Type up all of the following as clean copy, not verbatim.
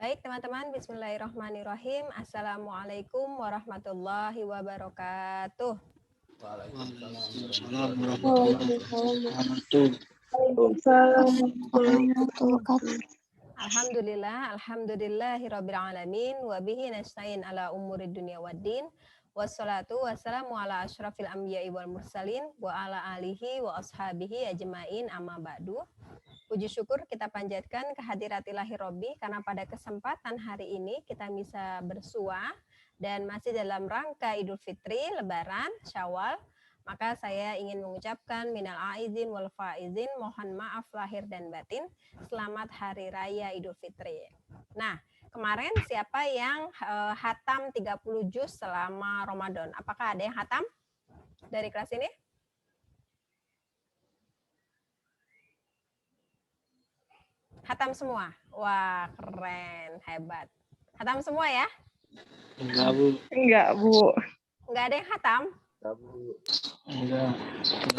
Baik teman-teman, bismillahirrahmanirrahim. Assalamualaikum warahmatullahi wabarakatuh. Waalaikumsalam warahmatullahi wabarakatuh. Waalaikumsalam warahmatullahi wabarakatuh. Alhamdulillahirabbil alamin wa bihi nasta'in ala umurid dunya waddin. Wassalatu wassalamu ala asyrafil anbiya'i wal mursalin wa ala alihi wa ashabihi ajmain amma ba'du. Puji syukur kita panjatkan kehadirat ilahi Robbi karena pada kesempatan hari ini kita bisa bersua dan masih dalam rangka Idul Fitri, Lebaran, Syawal. Maka saya ingin mengucapkan minal aizin wal faizin, mohon maaf lahir dan batin. Selamat Hari Raya Idul Fitri. Nah, kemarin siapa yang hatam 30 juz selama Ramadan? Apakah ada yang hatam dari kelas ini? Hatam semua? Wah, keren, hebat. Hatam semua ya? Enggak, Bu. Enggak, Bu. Enggak ada yang hatam? Enggak.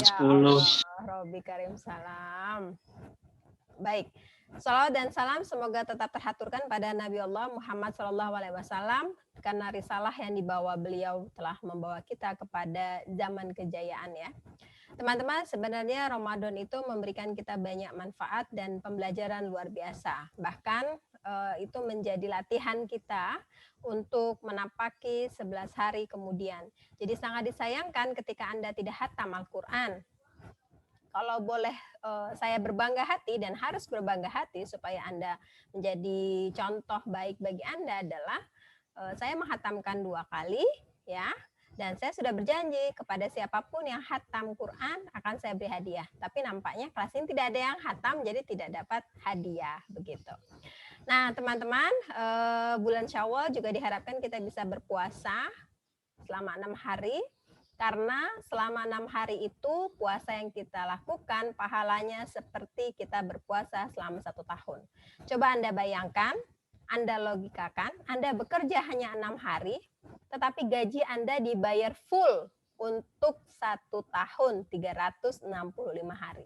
Ya 10. Allah, Robbi Karim salam. Baik. Salawat dan salam semoga tetap terhaturkan pada Nabi Allah Muhammad SAW karena risalah yang dibawa beliau telah membawa kita kepada zaman kejayaan ya. Teman-teman, sebenarnya Ramadan itu memberikan kita banyak manfaat dan pembelajaran luar biasa. Bahkan itu menjadi latihan kita untuk menapaki 11 hari kemudian. Jadi sangat disayangkan ketika Anda tidak hatam Al-Quran. Kalau boleh saya berbangga hati dan harus berbangga hati supaya Anda menjadi contoh baik bagi Anda adalah saya menghatamkan 2 kali ya. Dan saya sudah berjanji kepada siapapun yang hatam Quran akan saya beri hadiah. Tapi nampaknya kelas ini tidak ada yang hatam, jadi tidak dapat hadiah begitu. Nah teman-teman, bulan Syawal juga diharapkan kita bisa berpuasa selama 6 hari. Karena selama 6 hari itu puasa yang kita lakukan pahalanya seperti kita berpuasa selama 1 tahun. Coba Anda bayangkan, Anda logikakan, Anda bekerja hanya 6 hari, tetapi gaji Anda dibayar full untuk 1 tahun 365 hari.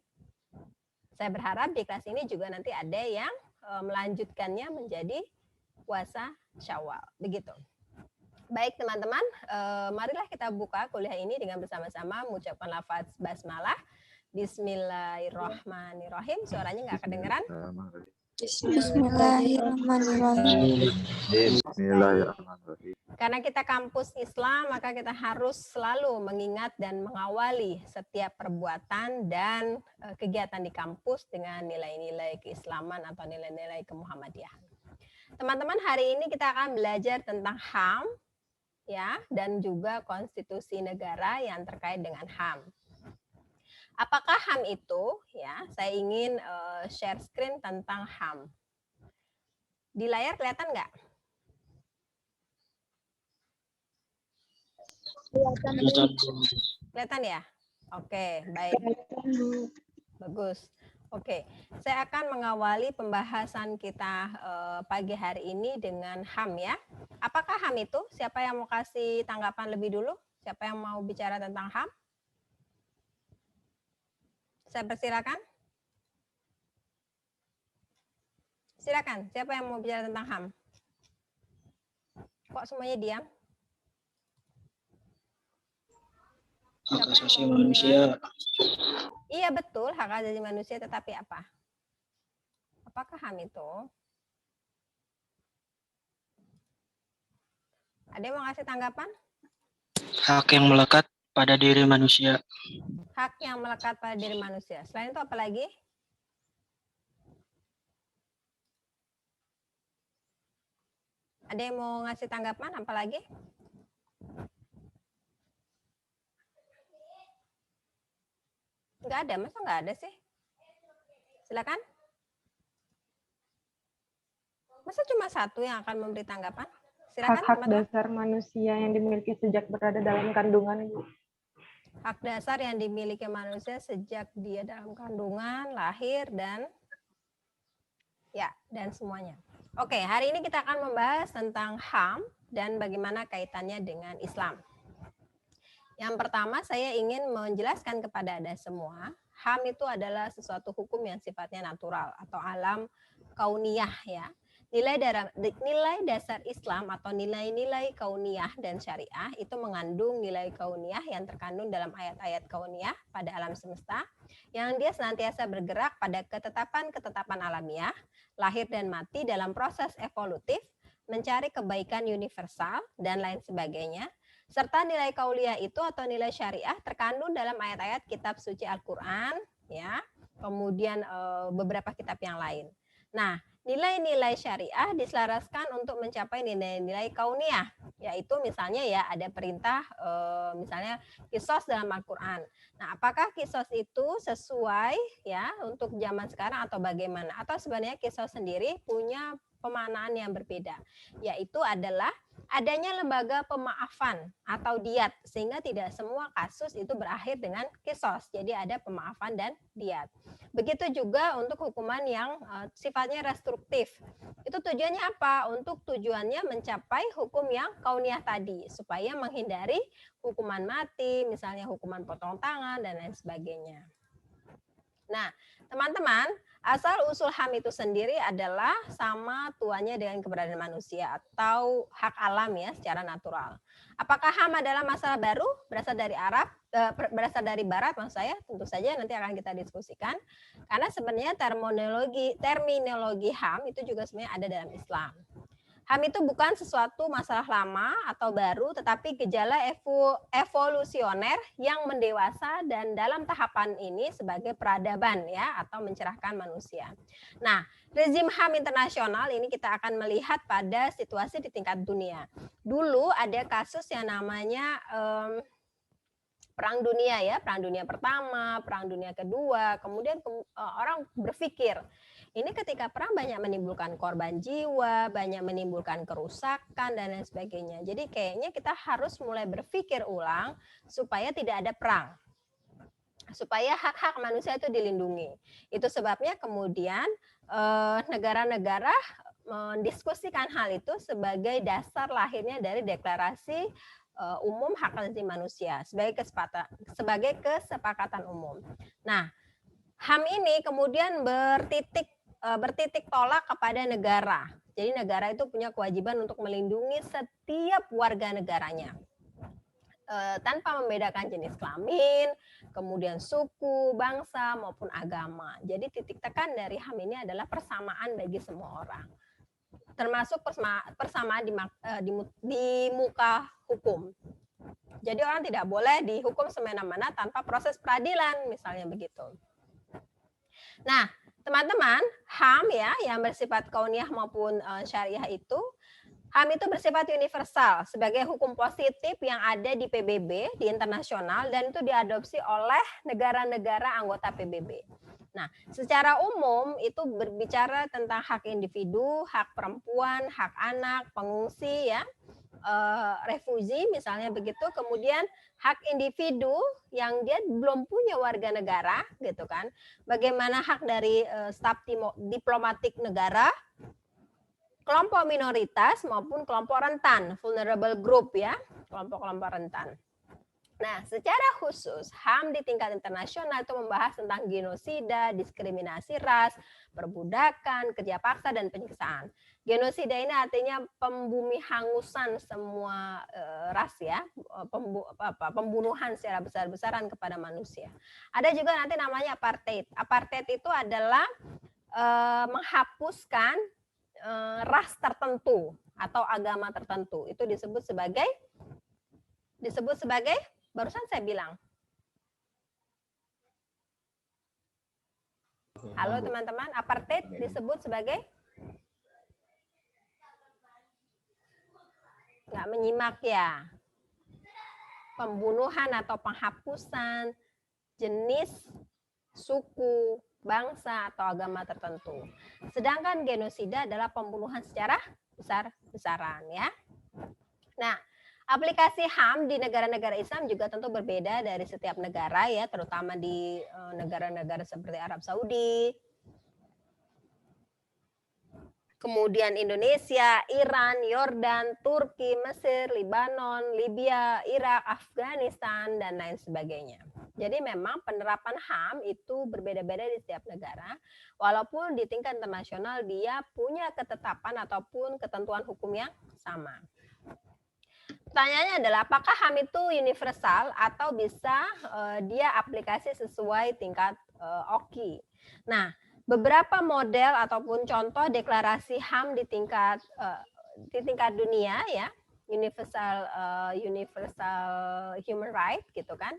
Saya berharap di kelas ini juga nanti ada yang melanjutkannya menjadi puasa Syawal. Begitu. Baik teman-teman, marilah kita buka kuliah ini dengan bersama-sama mengucapkan lafaz basmalah. Bismillahirrahmanirrahim. Suaranya nggak kedengeran? Bismillahirrahmanirrahim. Bismillahirrahmanirrahim. Karena kita kampus Islam, maka kita harus selalu mengingat dan mengawali setiap perbuatan dan kegiatan di kampus dengan nilai-nilai keislaman atau nilai-nilai kemuhammadiyahan. Teman-teman, hari ini kita akan belajar tentang HAM ya, dan juga konstitusi negara yang terkait dengan HAM. Apakah HAM itu? Ya, saya ingin share screen tentang HAM. Di layar kelihatan nggak? Kelihatan ya? Oke, baik. Bagus. Oke, saya akan mengawali pembahasan kita pagi hari ini dengan HAM ya. Apakah HAM itu? Siapa yang mau kasih tanggapan lebih dulu? Siapa yang mau bicara tentang HAM? Saya persilakan. Silakan, siapa yang mau bicara tentang HAM? Kok semuanya diam? Hak asasi manusia. Iya betul, hak asasi manusia, tetapi apa? Apakah HAM itu? Ada yang mau kasih tanggapan? Hak yang melekat pada diri manusia. Hak yang melekat pada diri manusia. Selain itu apa lagi? Ada yang mau ngasih tanggapan apa lagi? Nggak ada, masa nggak ada sih? Silakan. Masa cuma satu yang akan memberi tanggapan? Silakan. Hak-hak dasar manusia yang dimiliki sejak berada dalam kandungan, Ibu. Hak dasar yang dimiliki manusia sejak dia dalam kandungan, lahir, dan semuanya. Oke, hari ini kita akan membahas tentang HAM dan bagaimana kaitannya dengan Islam. Yang pertama, saya ingin menjelaskan kepada Anda semua, HAM itu adalah sesuatu hukum yang sifatnya natural atau alam kauniyah ya. Nilai dasar Islam atau nilai-nilai kauniyah dan syariah itu mengandung nilai kauniyah yang terkandung dalam ayat-ayat kauniyah pada alam semesta, yang dia senantiasa bergerak pada ketetapan-ketetapan alamiah, lahir dan mati dalam proses evolutif, mencari kebaikan universal, dan lain sebagainya. Serta nilai kauliyah itu atau nilai syariah terkandung dalam ayat-ayat kitab suci Al-Quran, ya, kemudian beberapa kitab yang lain. Nah, nilai-nilai syariah diselaraskan untuk mencapai nilai-nilai kauniyah, yaitu misalnya ya ada perintah misalnya kisos dalam Al-Quran. Nah, apakah kisos itu sesuai ya untuk zaman sekarang atau bagaimana? Atau sebenarnya kisos sendiri punya pemaknaan yang berbeda, yaitu adalah adanya lembaga pemaafan atau diat, sehingga tidak semua kasus itu berakhir dengan kisos. Jadi ada pemaafan dan diat. Begitu juga untuk hukuman yang sifatnya restruktif. Itu tujuannya apa? Untuk tujuannya mencapai hukum yang kauniyah tadi, supaya menghindari hukuman mati, misalnya hukuman potong tangan, dan lain sebagainya. Nah, teman-teman, asal-usul HAM itu sendiri adalah sama tuanya dengan keberadaan manusia atau hak alam ya secara natural. Apakah HAM adalah masalah baru berasal dari berasal dari Barat? Maksud saya tentu saja nanti akan kita diskusikan. Karena sebenarnya terminologi HAM itu juga sebenarnya ada dalam Islam. HAM itu bukan sesuatu masalah lama atau baru, tetapi gejala evolusioner yang mendewasa dan dalam tahapan ini sebagai peradaban ya atau mencerahkan manusia. Nah, rezim HAM internasional ini kita akan melihat pada situasi di tingkat dunia. Dulu ada kasus yang namanya Perang Dunia ya, Perang Dunia Pertama, Perang Dunia Kedua, kemudian orang berpikir, ini ketika perang banyak menimbulkan korban jiwa, banyak menimbulkan kerusakan, dan lain sebagainya. Jadi kayaknya kita harus mulai berpikir ulang supaya tidak ada perang. Supaya hak-hak manusia itu dilindungi. Itu sebabnya kemudian negara-negara mendiskusikan hal itu sebagai dasar lahirnya dari deklarasi umum hak asasi manusia sebagai kesepakatan umum. Nah, HAM ini kemudian bertitik tolak kepada negara. Jadi negara itu punya kewajiban untuk melindungi setiap warga negaranya. Tanpa membedakan jenis kelamin, kemudian suku, bangsa, maupun agama. Jadi titik tekan dari HAM ini adalah persamaan bagi semua orang. Termasuk persamaan di muka hukum. Jadi orang tidak boleh dihukum semena-mena tanpa proses peradilan, misalnya begitu. Nah, teman-teman, HAM ya yang bersifat kauniyah maupun syariah itu, HAM itu bersifat universal sebagai hukum positif yang ada di PBB, di internasional, dan itu diadopsi oleh negara-negara anggota PBB. Nah, secara umum itu berbicara tentang hak individu, hak perempuan, hak anak, pengungsi ya, refugi misalnya begitu, kemudian hak individu yang dia belum punya warga negara gitu kan, bagaimana hak dari staf diplomatik negara, kelompok minoritas maupun kelompok rentan, vulnerable group ya, kelompok-kelompok rentan. Nah, secara khusus HAM di tingkat internasional itu membahas tentang genosida, diskriminasi ras, perbudakan, kerja paksa, dan penyiksaan. Genosida ini artinya pembumi hangusan semua ras ya, pembunuhan secara besar-besaran kepada manusia. Ada juga nanti namanya apartheid. Apartheid itu adalah menghapuskan ras tertentu atau agama tertentu. Itu disebut sebagai barusan saya bilang. Halo teman-teman, apartheid disebut sebagai nggak menyimak ya. Pembunuhan atau penghapusan jenis, suku, bangsa atau agama tertentu. Sedangkan genosida adalah pembunuhan secara besar-besaran ya. Nah, aplikasi HAM di negara-negara Islam juga tentu berbeda dari setiap negara ya, terutama di negara-negara seperti Arab Saudi, kemudian Indonesia, Iran, Yordan, Turki, Mesir, Lebanon, Libya, Irak, Afghanistan, dan lain sebagainya. Jadi memang penerapan HAM itu berbeda-beda di setiap negara, walaupun di tingkat internasional dia punya ketetapan ataupun ketentuan hukum yang sama. Pertanyaannya adalah apakah HAM itu universal atau bisa dia aplikasi sesuai tingkat OKI. Nah, beberapa model ataupun contoh deklarasi HAM di tingkat dunia ya, universal human right gitu kan.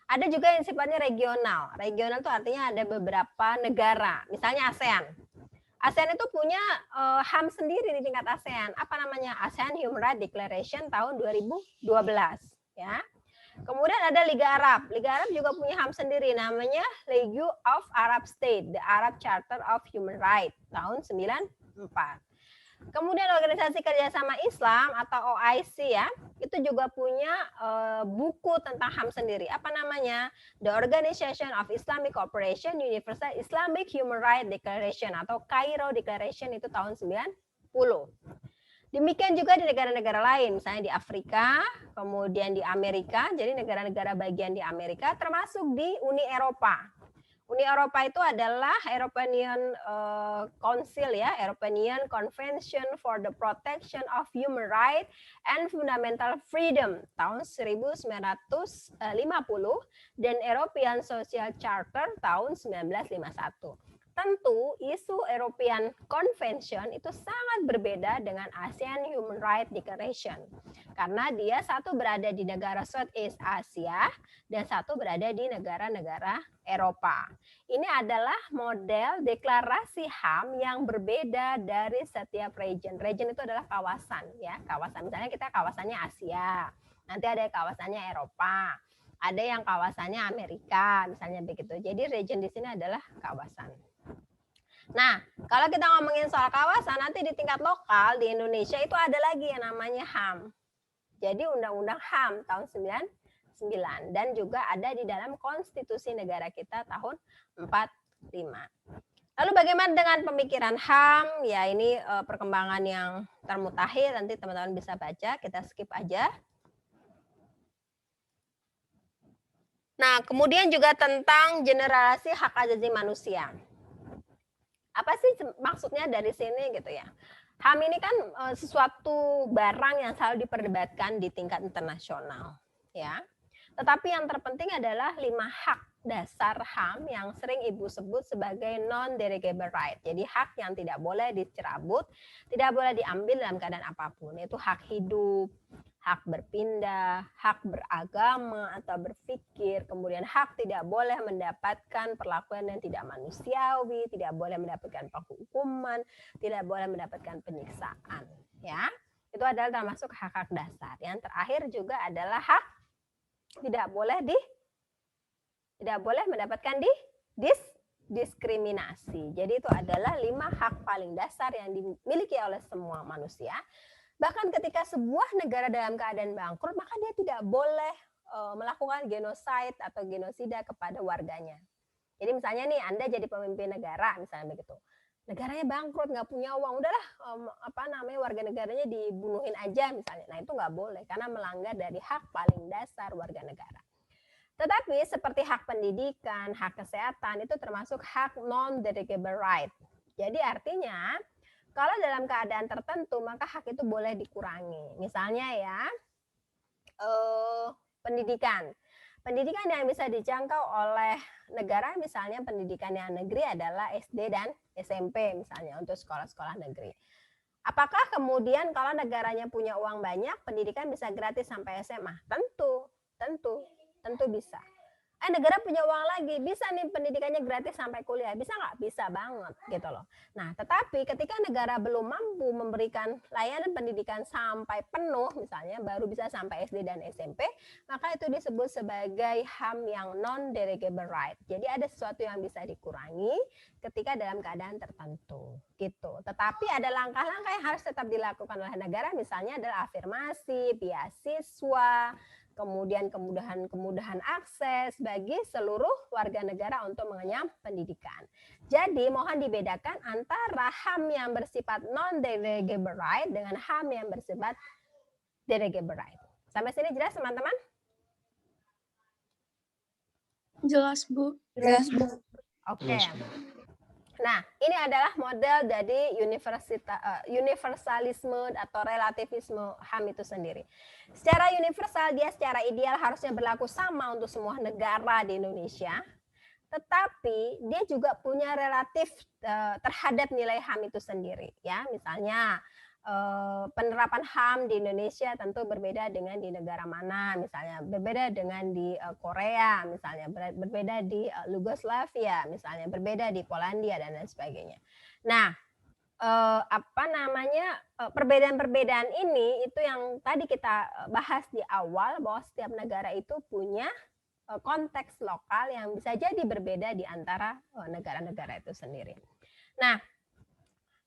Ada juga yang sifatnya regional. Regional itu artinya ada beberapa negara, misalnya ASEAN. ASEAN itu punya HAM sendiri di tingkat ASEAN. Apa namanya? ASEAN Human Rights Declaration tahun 2012. Ya. Kemudian ada Liga Arab. Liga Arab juga punya HAM sendiri, namanya League of Arab States, the Arab Charter of Human Rights tahun 94. Kemudian Organisasi Kerjasama Islam atau OIC ya, itu juga punya buku tentang HAM sendiri. Apa namanya? The Organization of Islamic Cooperation Universal Islamic Human Rights Declaration atau Cairo Declaration itu tahun 90. Demikian juga di negara-negara lain, misalnya di Afrika, kemudian di Amerika, jadi negara-negara bagian di Amerika, termasuk di Uni Eropa. Uni Eropa itu adalah European Council ya, European Convention for the Protection of Human Rights and Fundamental Freedom tahun 1950 dan European Social Charter tahun 1951. Tentu isu European Convention itu sangat berbeda dengan ASEAN Human Rights Declaration karena dia satu berada di negara Southeast Asia dan satu berada di negara-negara Eropa. Ini adalah model deklarasi HAM yang berbeda dari setiap region. Region itu adalah kawasan ya, kawasan. Misalnya kita kawasannya Asia, nanti ada kawasannya Eropa, ada yang kawasannya Amerika, misalnya begitu. Jadi region di sini adalah kawasan. Nah, kalau kita ngomongin soal kawasan, nanti di tingkat lokal di Indonesia itu ada lagi yang namanya HAM. Jadi Undang-Undang HAM tahun 99 dan juga ada di dalam konstitusi negara kita tahun 45. Lalu bagaimana dengan pemikiran HAM? Ya ini perkembangan yang termutakhir, nanti teman-teman bisa baca, kita skip aja. Nah, kemudian juga tentang generasi hak asasi manusia. Apa sih maksudnya dari sini gitu ya? HAM ini kan sesuatu barang yang selalu diperdebatkan di tingkat internasional, ya. Tetapi yang terpenting adalah 5 hak dasar HAM yang sering Ibu sebut sebagai non-derogable right. Jadi hak yang tidak boleh dicerabut, tidak boleh diambil dalam keadaan apapun. Itu hak hidup, hak berpindah, hak beragama atau berpikir, kemudian hak tidak boleh mendapatkan perlakuan yang tidak manusiawi, tidak boleh mendapatkan penghukuman, tidak boleh mendapatkan penyiksaan. Ya, itu adalah termasuk hak-hak dasar. Yang terakhir juga adalah hak tidak boleh mendapatkan diskriminasi. Jadi itu adalah 5 hak paling dasar yang dimiliki oleh semua manusia. Bahkan ketika sebuah negara dalam keadaan bangkrut, maka dia tidak boleh melakukan genosid atau genosida kepada warganya. Jadi misalnya nih Anda jadi pemimpin negara, misalnya begitu. Negaranya bangkrut, nggak punya uang, udahlah warga negaranya dibunuhin aja misalnya. Nah itu nggak boleh karena melanggar dari hak paling dasar warga negara. Tetapi seperti hak pendidikan, hak kesehatan itu termasuk hak non-derogable right. Jadi artinya kalau dalam keadaan tertentu maka hak itu boleh dikurangi. Misalnya ya pendidikan. Pendidikan yang bisa dijangkau oleh negara misalnya pendidikan yang negeri adalah SD dan SMP misalnya untuk sekolah-sekolah negeri. Apakah kemudian kalau negaranya punya uang banyak pendidikan bisa gratis sampai SMA? Tentu bisa. Negara punya uang lagi, bisa nih pendidikannya gratis sampai kuliah, bisa nggak? Bisa banget gitu loh. Nah, tetapi ketika negara belum mampu memberikan layanan pendidikan sampai penuh, misalnya baru bisa sampai SD dan SMP, maka itu disebut sebagai HAM yang non-derogable right. Jadi ada sesuatu yang bisa dikurangi ketika dalam keadaan tertentu, gitu. Tetapi ada langkah-langkah yang harus tetap dilakukan oleh negara, misalnya adalah afirmasi, beasiswa, kemudian kemudahan akses bagi seluruh warga negara untuk mengenyam pendidikan. Jadi mohon dibedakan antara HAM yang bersifat non-derogable right dengan HAM yang bersifat derogable right. Sampai sini jelas teman-teman? Jelas, Bu. Jelas, Bu. Oke. Nah, ini adalah model dari universalisme atau relativisme HAM itu sendiri. Secara universal, dia secara ideal harusnya berlaku sama untuk semua negara di Indonesia, tetapi dia juga punya relatif terhadap nilai HAM itu sendiri. Ya, misalnya penerapan HAM di Indonesia tentu berbeda dengan di negara mana, misalnya berbeda dengan di Korea, misalnya berbeda di Yugoslavia, misalnya berbeda di Polandia dan lain sebagainya. Nah, perbedaan-perbedaan ini itu yang tadi kita bahas di awal, bahwa setiap negara itu punya konteks lokal yang bisa jadi berbeda di antara negara-negara itu sendiri. Nah,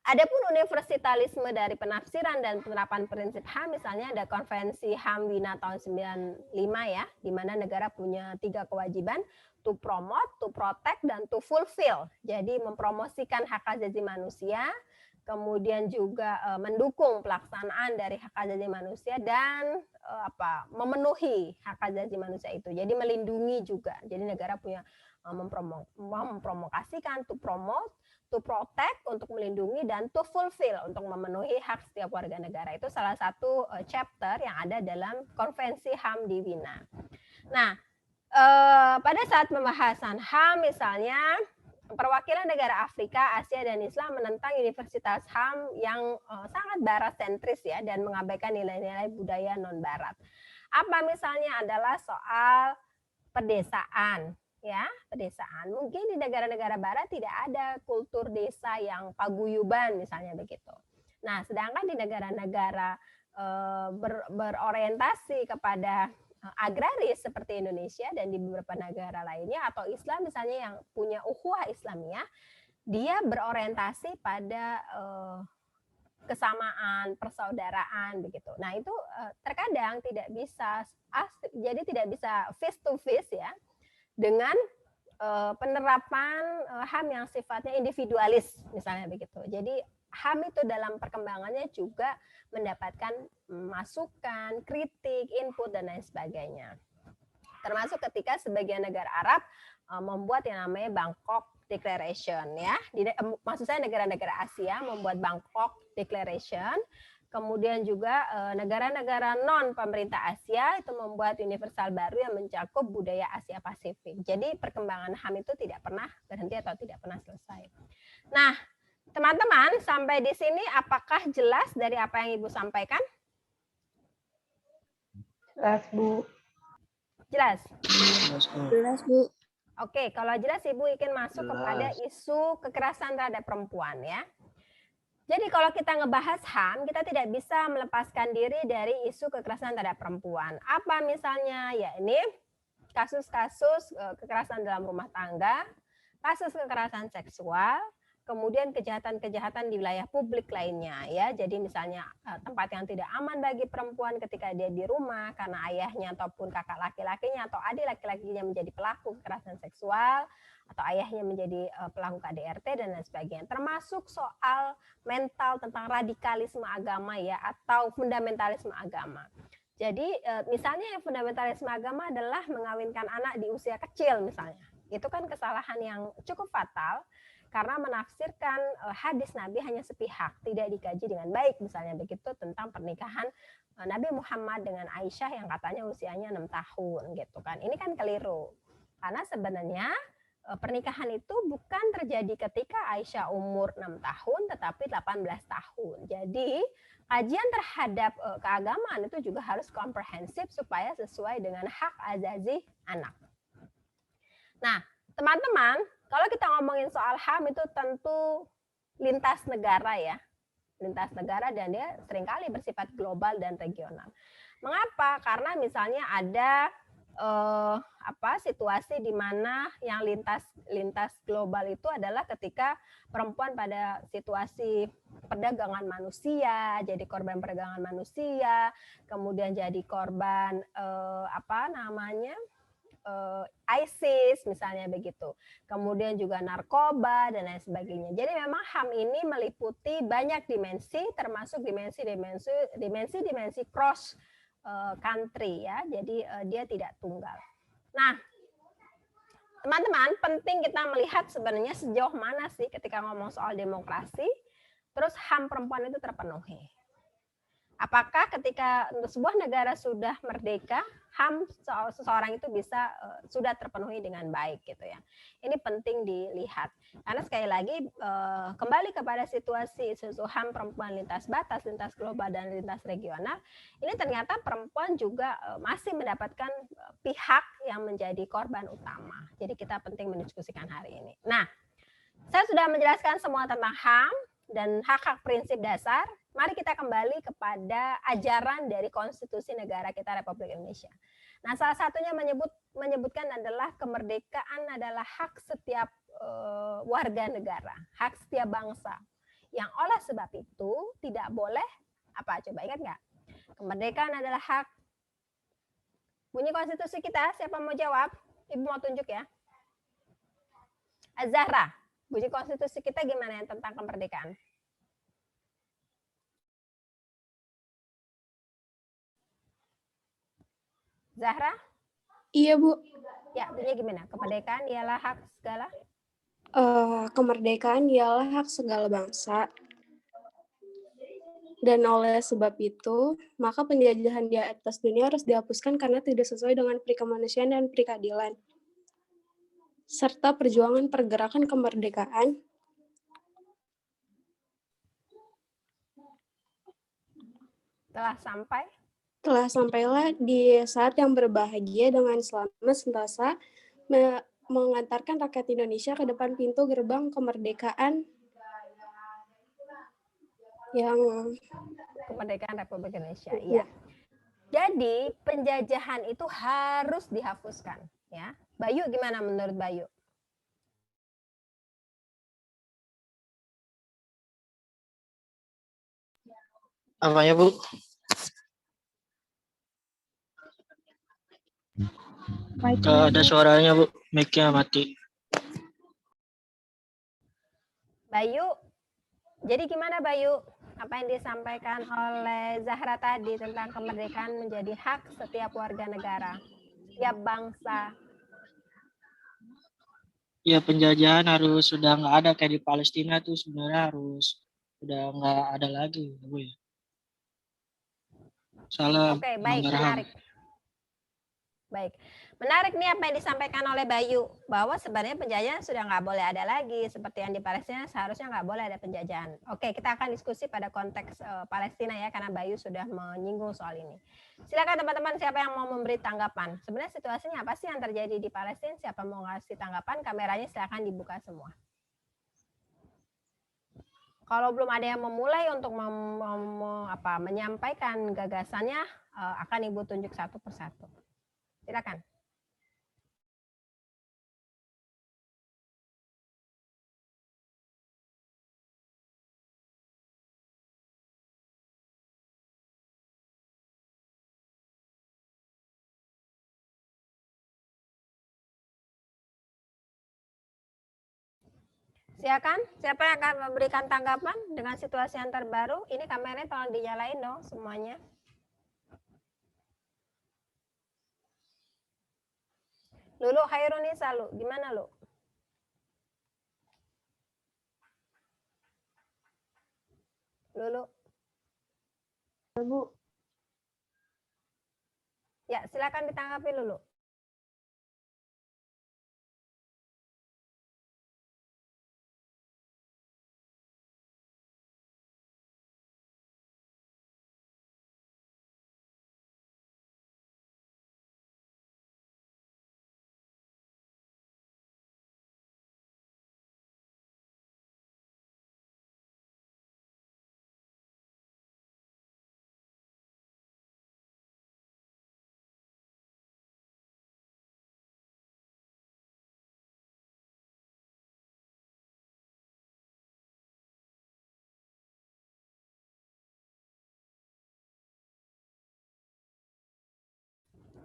adapun universalisme dari penafsiran dan penerapan prinsip HAM, misalnya ada Konvensi HAM Wina tahun 95 ya, di mana negara punya 3 kewajiban, to promote, to protect, dan to fulfill. Jadi mempromosikan hak asasi manusia, kemudian juga mendukung pelaksanaan dari hak asasi manusia dan memenuhi hak asasi manusia itu. Jadi melindungi juga. Jadi negara punya mempromokasikan, to promote, to protect untuk melindungi, dan to fulfill untuk memenuhi hak setiap warga negara. Itu salah satu chapter yang ada dalam Konvensi HAM di Wina. Nah, pada saat pembahasan HAM misalnya, perwakilan negara Afrika, Asia, dan Islam menentang Universitas HAM yang sangat barat sentris ya, dan mengabaikan nilai-nilai budaya non-barat. Apa misalnya adalah soal pedesaan. Ya, pedesaan. Mungkin di negara-negara barat tidak ada kultur desa yang paguyuban misalnya begitu. Nah, sedangkan di negara-negara berorientasi kepada agraris seperti Indonesia dan di beberapa negara lainnya, atau Islam misalnya yang punya ukhuwah Islamiyah, dia berorientasi pada kesamaan, persaudaraan begitu. Nah, itu terkadang tidak bisa face to face ya, dengan penerapan HAM yang sifatnya individualis misalnya begitu. Jadi HAM itu dalam perkembangannya juga mendapatkan masukan, kritik, input, dan lain sebagainya. Termasuk ketika sebagian negara Arab membuat yang namanya Bangkok Declaration ya. Maksud saya negara-negara Asia membuat Bangkok Declaration. Kemudian juga negara-negara non pemerintah Asia itu membuat universal baru yang mencakup budaya Asia Pasifik. Jadi perkembangan HAM itu tidak pernah berhenti atau tidak pernah selesai. Nah, teman-teman, sampai di sini apakah jelas dari apa yang Ibu sampaikan? Jelas, Bu. Jelas? Jelas, Bu. Oke, kalau jelas Ibu ingin masuk kepada isu kekerasan terhadap perempuan ya. Jadi kalau kita ngebahas HAM, kita tidak bisa melepaskan diri dari isu kekerasan terhadap perempuan. Apa misalnya? Ya ini kasus-kasus kekerasan dalam rumah tangga, kasus kekerasan seksual, kemudian kejahatan-kejahatan di wilayah publik lainnya ya. Jadi misalnya tempat yang tidak aman bagi perempuan ketika dia di rumah karena ayahnya ataupun kakak laki-lakinya atau adik laki-lakinya menjadi pelaku kekerasan seksual, atau ayahnya menjadi pelaku KDRT dan lain sebagainya. Termasuk soal mental tentang radikalisme agama ya, atau fundamentalisme agama. Jadi misalnya yang fundamentalisme agama adalah mengawinkan anak di usia kecil misalnya. Itu kan kesalahan yang cukup fatal karena menafsirkan hadis Nabi hanya sepihak, tidak dikaji dengan baik misalnya begitu, tentang pernikahan Nabi Muhammad dengan Aisyah yang katanya usianya 6 tahun gitu kan. Ini kan keliru. Karena sebenarnya pernikahan itu bukan terjadi ketika Aisyah umur 6 tahun tetapi 18 tahun. Jadi kajian terhadap keagamaan itu juga harus komprehensif supaya sesuai dengan hak azazi anak. Nah, teman-teman, kalau kita ngomongin soal HAM itu tentu lintas negara ya. Lintas negara, dan dia seringkali bersifat global dan regional. Mengapa? Karena misalnya ada situasi di mana yang lintas global itu adalah ketika perempuan pada situasi perdagangan manusia, jadi korban perdagangan manusia, kemudian jadi korban ISIS misalnya begitu, kemudian juga narkoba dan lain sebagainya. Jadi memang HAM ini meliputi banyak dimensi, termasuk dimensi cross country ya, jadi dia tidak tunggal. Nah, teman-teman, penting kita melihat sebenarnya sejauh mana sih ketika ngomong soal demokrasi, terus HAM perempuan itu terpenuhi. Apakah ketika sebuah negara sudah merdeka, HAM seseorang itu bisa sudah terpenuhi dengan baik gitu ya. Ini penting dilihat. Karena sekali lagi kembali kepada situasi isu HAM perempuan lintas batas, lintas global dan lintas regional, ini ternyata perempuan juga masih mendapatkan pihak yang menjadi korban utama. Jadi kita penting mendiskusikan hari ini. Nah, saya sudah menjelaskan semua tentang HAM dan hak-hak prinsip dasar. Mari kita kembali kepada ajaran dari konstitusi negara kita Republik Indonesia. Nah, salah satunya menyebutkan adalah kemerdekaan adalah hak setiap warga negara, hak setiap bangsa. Yang oleh sebab itu tidak boleh apa? Coba ingat nggak? Kemerdekaan adalah hak. Bunyi konstitusi kita, siapa mau jawab? Ibu mau tunjuk ya. Az-Zahra, bunyi konstitusi kita gimana yang tentang kemerdekaan? Zahra? Iya, Bu. Ya, bunyinya gimana? Kemerdekaan ialah hak segala? Kemerdekaan ialah hak segala bangsa. Dan oleh sebab itu, maka penjajahan di atas dunia harus dihapuskan karena tidak sesuai dengan peri kemanusiaan dan peri keadilan. Serta perjuangan pergerakan kemerdekaan telah sampailah di saat yang berbahagia dengan selamat sentosa mengantarkan rakyat Indonesia ke depan pintu gerbang kemerdekaan yang kemerdekaan Republik Indonesia. Iya. Jadi penjajahan itu harus dihapuskan, ya. Bayu gimana menurut Bayu? Apanya, Bu? Gak ada suaranya, Bu. Mic-nya mati. Bayu, jadi gimana Bayu? Apa yang disampaikan oleh Zahra tadi tentang kemerdekaan menjadi hak setiap warga negara, setiap bangsa? Ya, penjajahan harus sudah nggak ada kayak di Palestina tuh sebenarnya harus udah nggak ada lagi, Bu ya. Salah. Oke, baik, menarik. Baik, menarik nih apa yang disampaikan oleh Bayu, bahwa sebenarnya penjajahan sudah nggak boleh ada lagi, seperti yang di Palestina seharusnya nggak boleh ada penjajahan. Oke, kita akan diskusi pada konteks Palestina ya, karena Bayu sudah menyinggung soal ini. Silakan teman-teman, siapa yang mau memberi tanggapan? Sebenarnya situasinya apa sih yang terjadi di Palestina? Siapa mau ngasih tanggapan? Kameranya silakan dibuka semua. Kalau belum ada yang memulai untuk menyampaikan gagasannya, akan Ibu tunjuk satu persatu. Silakan. Silakan, siapa yang akan memberikan tanggapan dengan situasi yang terbaru? Ini kameranya tolong dinyalain dong semuanya. Lulu Hairunisa, Lu, gimana Lu? Lulu. Bu. Ya, silakan ditanggapi Lulu.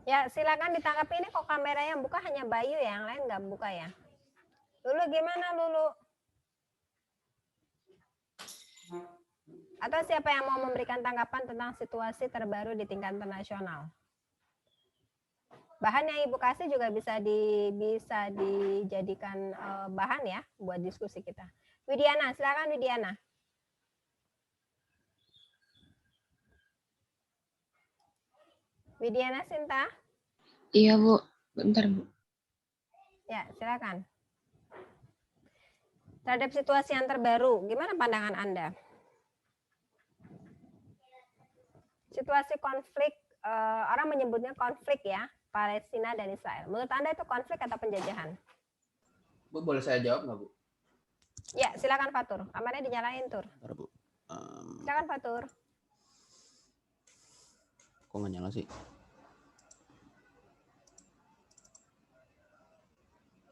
Ya, silakan ditanggapi. Ini kok kameranya yang buka hanya Bayu ya, yang lain nggak buka ya. Lulu gimana Lulu? Atau siapa yang mau memberikan tanggapan tentang situasi terbaru di tingkat internasional? Bahan yang Ibu kasih juga bisa dijadikan bahan ya buat diskusi kita. Widiana, silakan Widiana. Widiana Sinta. Iya, Bu. Bentar, Bu. Ya, silakan. Terhadap situasi yang terbaru, gimana pandangan Anda? Situasi konflik, orang menyebutnya konflik ya, Palestina dan Israel. Menurut Anda itu konflik atau penjajahan? Bu, boleh saya jawab nggak, Bu? Ya, silakan Fatur. Kamarnya dinyalain, Tur. Bentar, Bu. Silakan Fatur. Kok nggak nyala sih?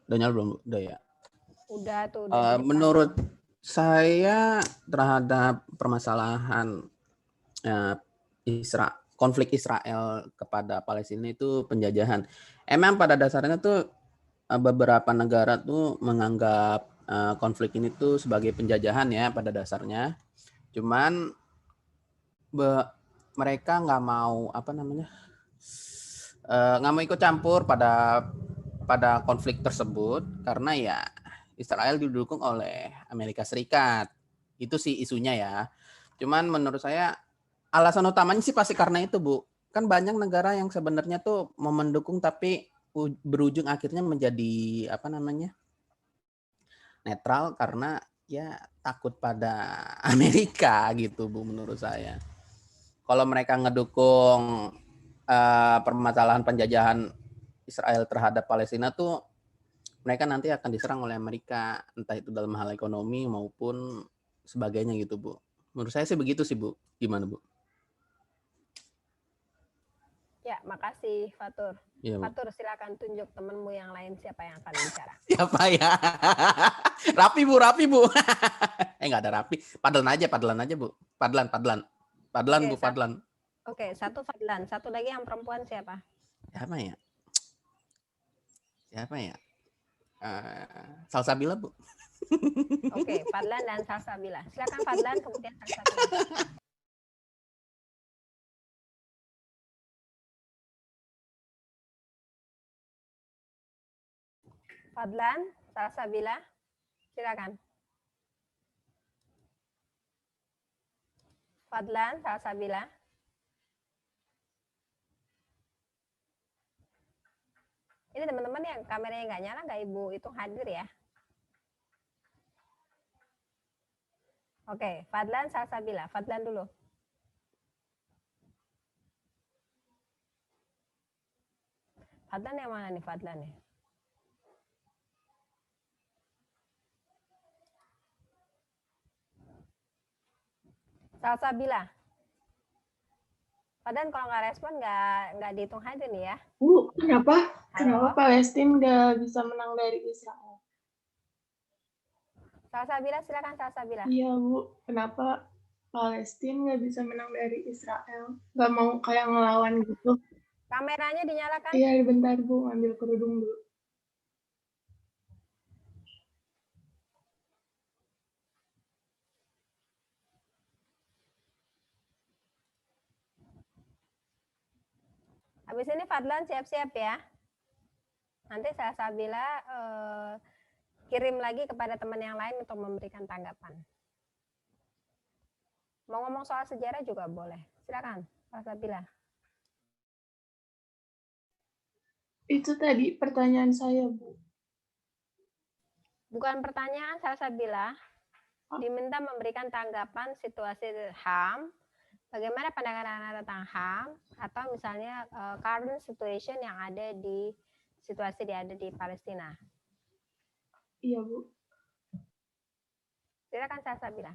Udah nyala belum, Bu? Udah ya. Udah tuh. Udah di depan. Menurut saya terhadap permasalahan konflik Israel kepada Palestina itu penjajahan. Emang pada dasarnya tuh beberapa negara tuh menganggap konflik ini tuh sebagai penjajahan ya pada dasarnya. Cuman mereka nggak mau nggak mau ikut campur pada konflik tersebut karena ya Israel didukung oleh Amerika Serikat. Itu sih isunya ya. Cuman menurut saya alasan utamanya sih pasti karena itu, Bu. Kan banyak negara yang sebenarnya tuh mau mendukung tapi berujung akhirnya menjadi netral karena ya takut pada Amerika gitu, Bu, menurut saya. Kalau mereka ngedukung permasalahan penjajahan Israel terhadap Palestina tuh mereka nanti akan diserang oleh Amerika, entah itu dalam hal ekonomi maupun sebagainya gitu, Bu. Menurut saya sih begitu sih, Bu. Gimana, Bu? Ya, makasih Fatur. Ya, Bu. Fatur, silakan tunjuk temanmu yang lain siapa yang akan bicara. Siapa ya? Rapi, Bu. Nggak ada Rapi. Padlan aja, Bu. Padlan, Oke, Bu, Padlan. Oke, satu Fadlan. Satu lagi yang perempuan siapa? Siapa ya? Salsabila, Bu. Oke, Fadlan dan Salsabila. Silakan Fadlan, kemudian Salsabila. Fadlan, Salsabila, silakan. Fadlan, Salsabila. Ini teman-teman yang kameranya nggak nyala, nggak Ibu hitung hadir ya? Oke, Fadlan, Salsabila. Fadlan dulu. Fadlan yang mana nih Fadlan nih? Salsabila. Fadlan kalau nggak respon nggak dihitung hadir nih ya? Bu, kenapa Halo? Palestina nggak bisa menang dari Israel? Salsabila, silakan Salsabila. Iya, Bu. Kenapa Palestina nggak bisa menang dari Israel? Nggak mau kayak ngelawan gitu. Kameranya dinyalakan? Iya, bentar, Bu. Ambil kerudung dulu. Habis ini Fadlan siap-siap ya. Nanti Salsabila kirim lagi kepada teman yang lain untuk memberikan tanggapan. Mau ngomong soal sejarah juga boleh. Silakan, Salsabila. Itu tadi pertanyaan saya, Bu. Bukan pertanyaan, Salsabila diminta memberikan tanggapan situasi HAM. Bagaimana pandangan Anda tentang HAM atau misalnya current situation yang ada di situasi yang ada di Palestina? Iya, Bu. Silakan Salsabila.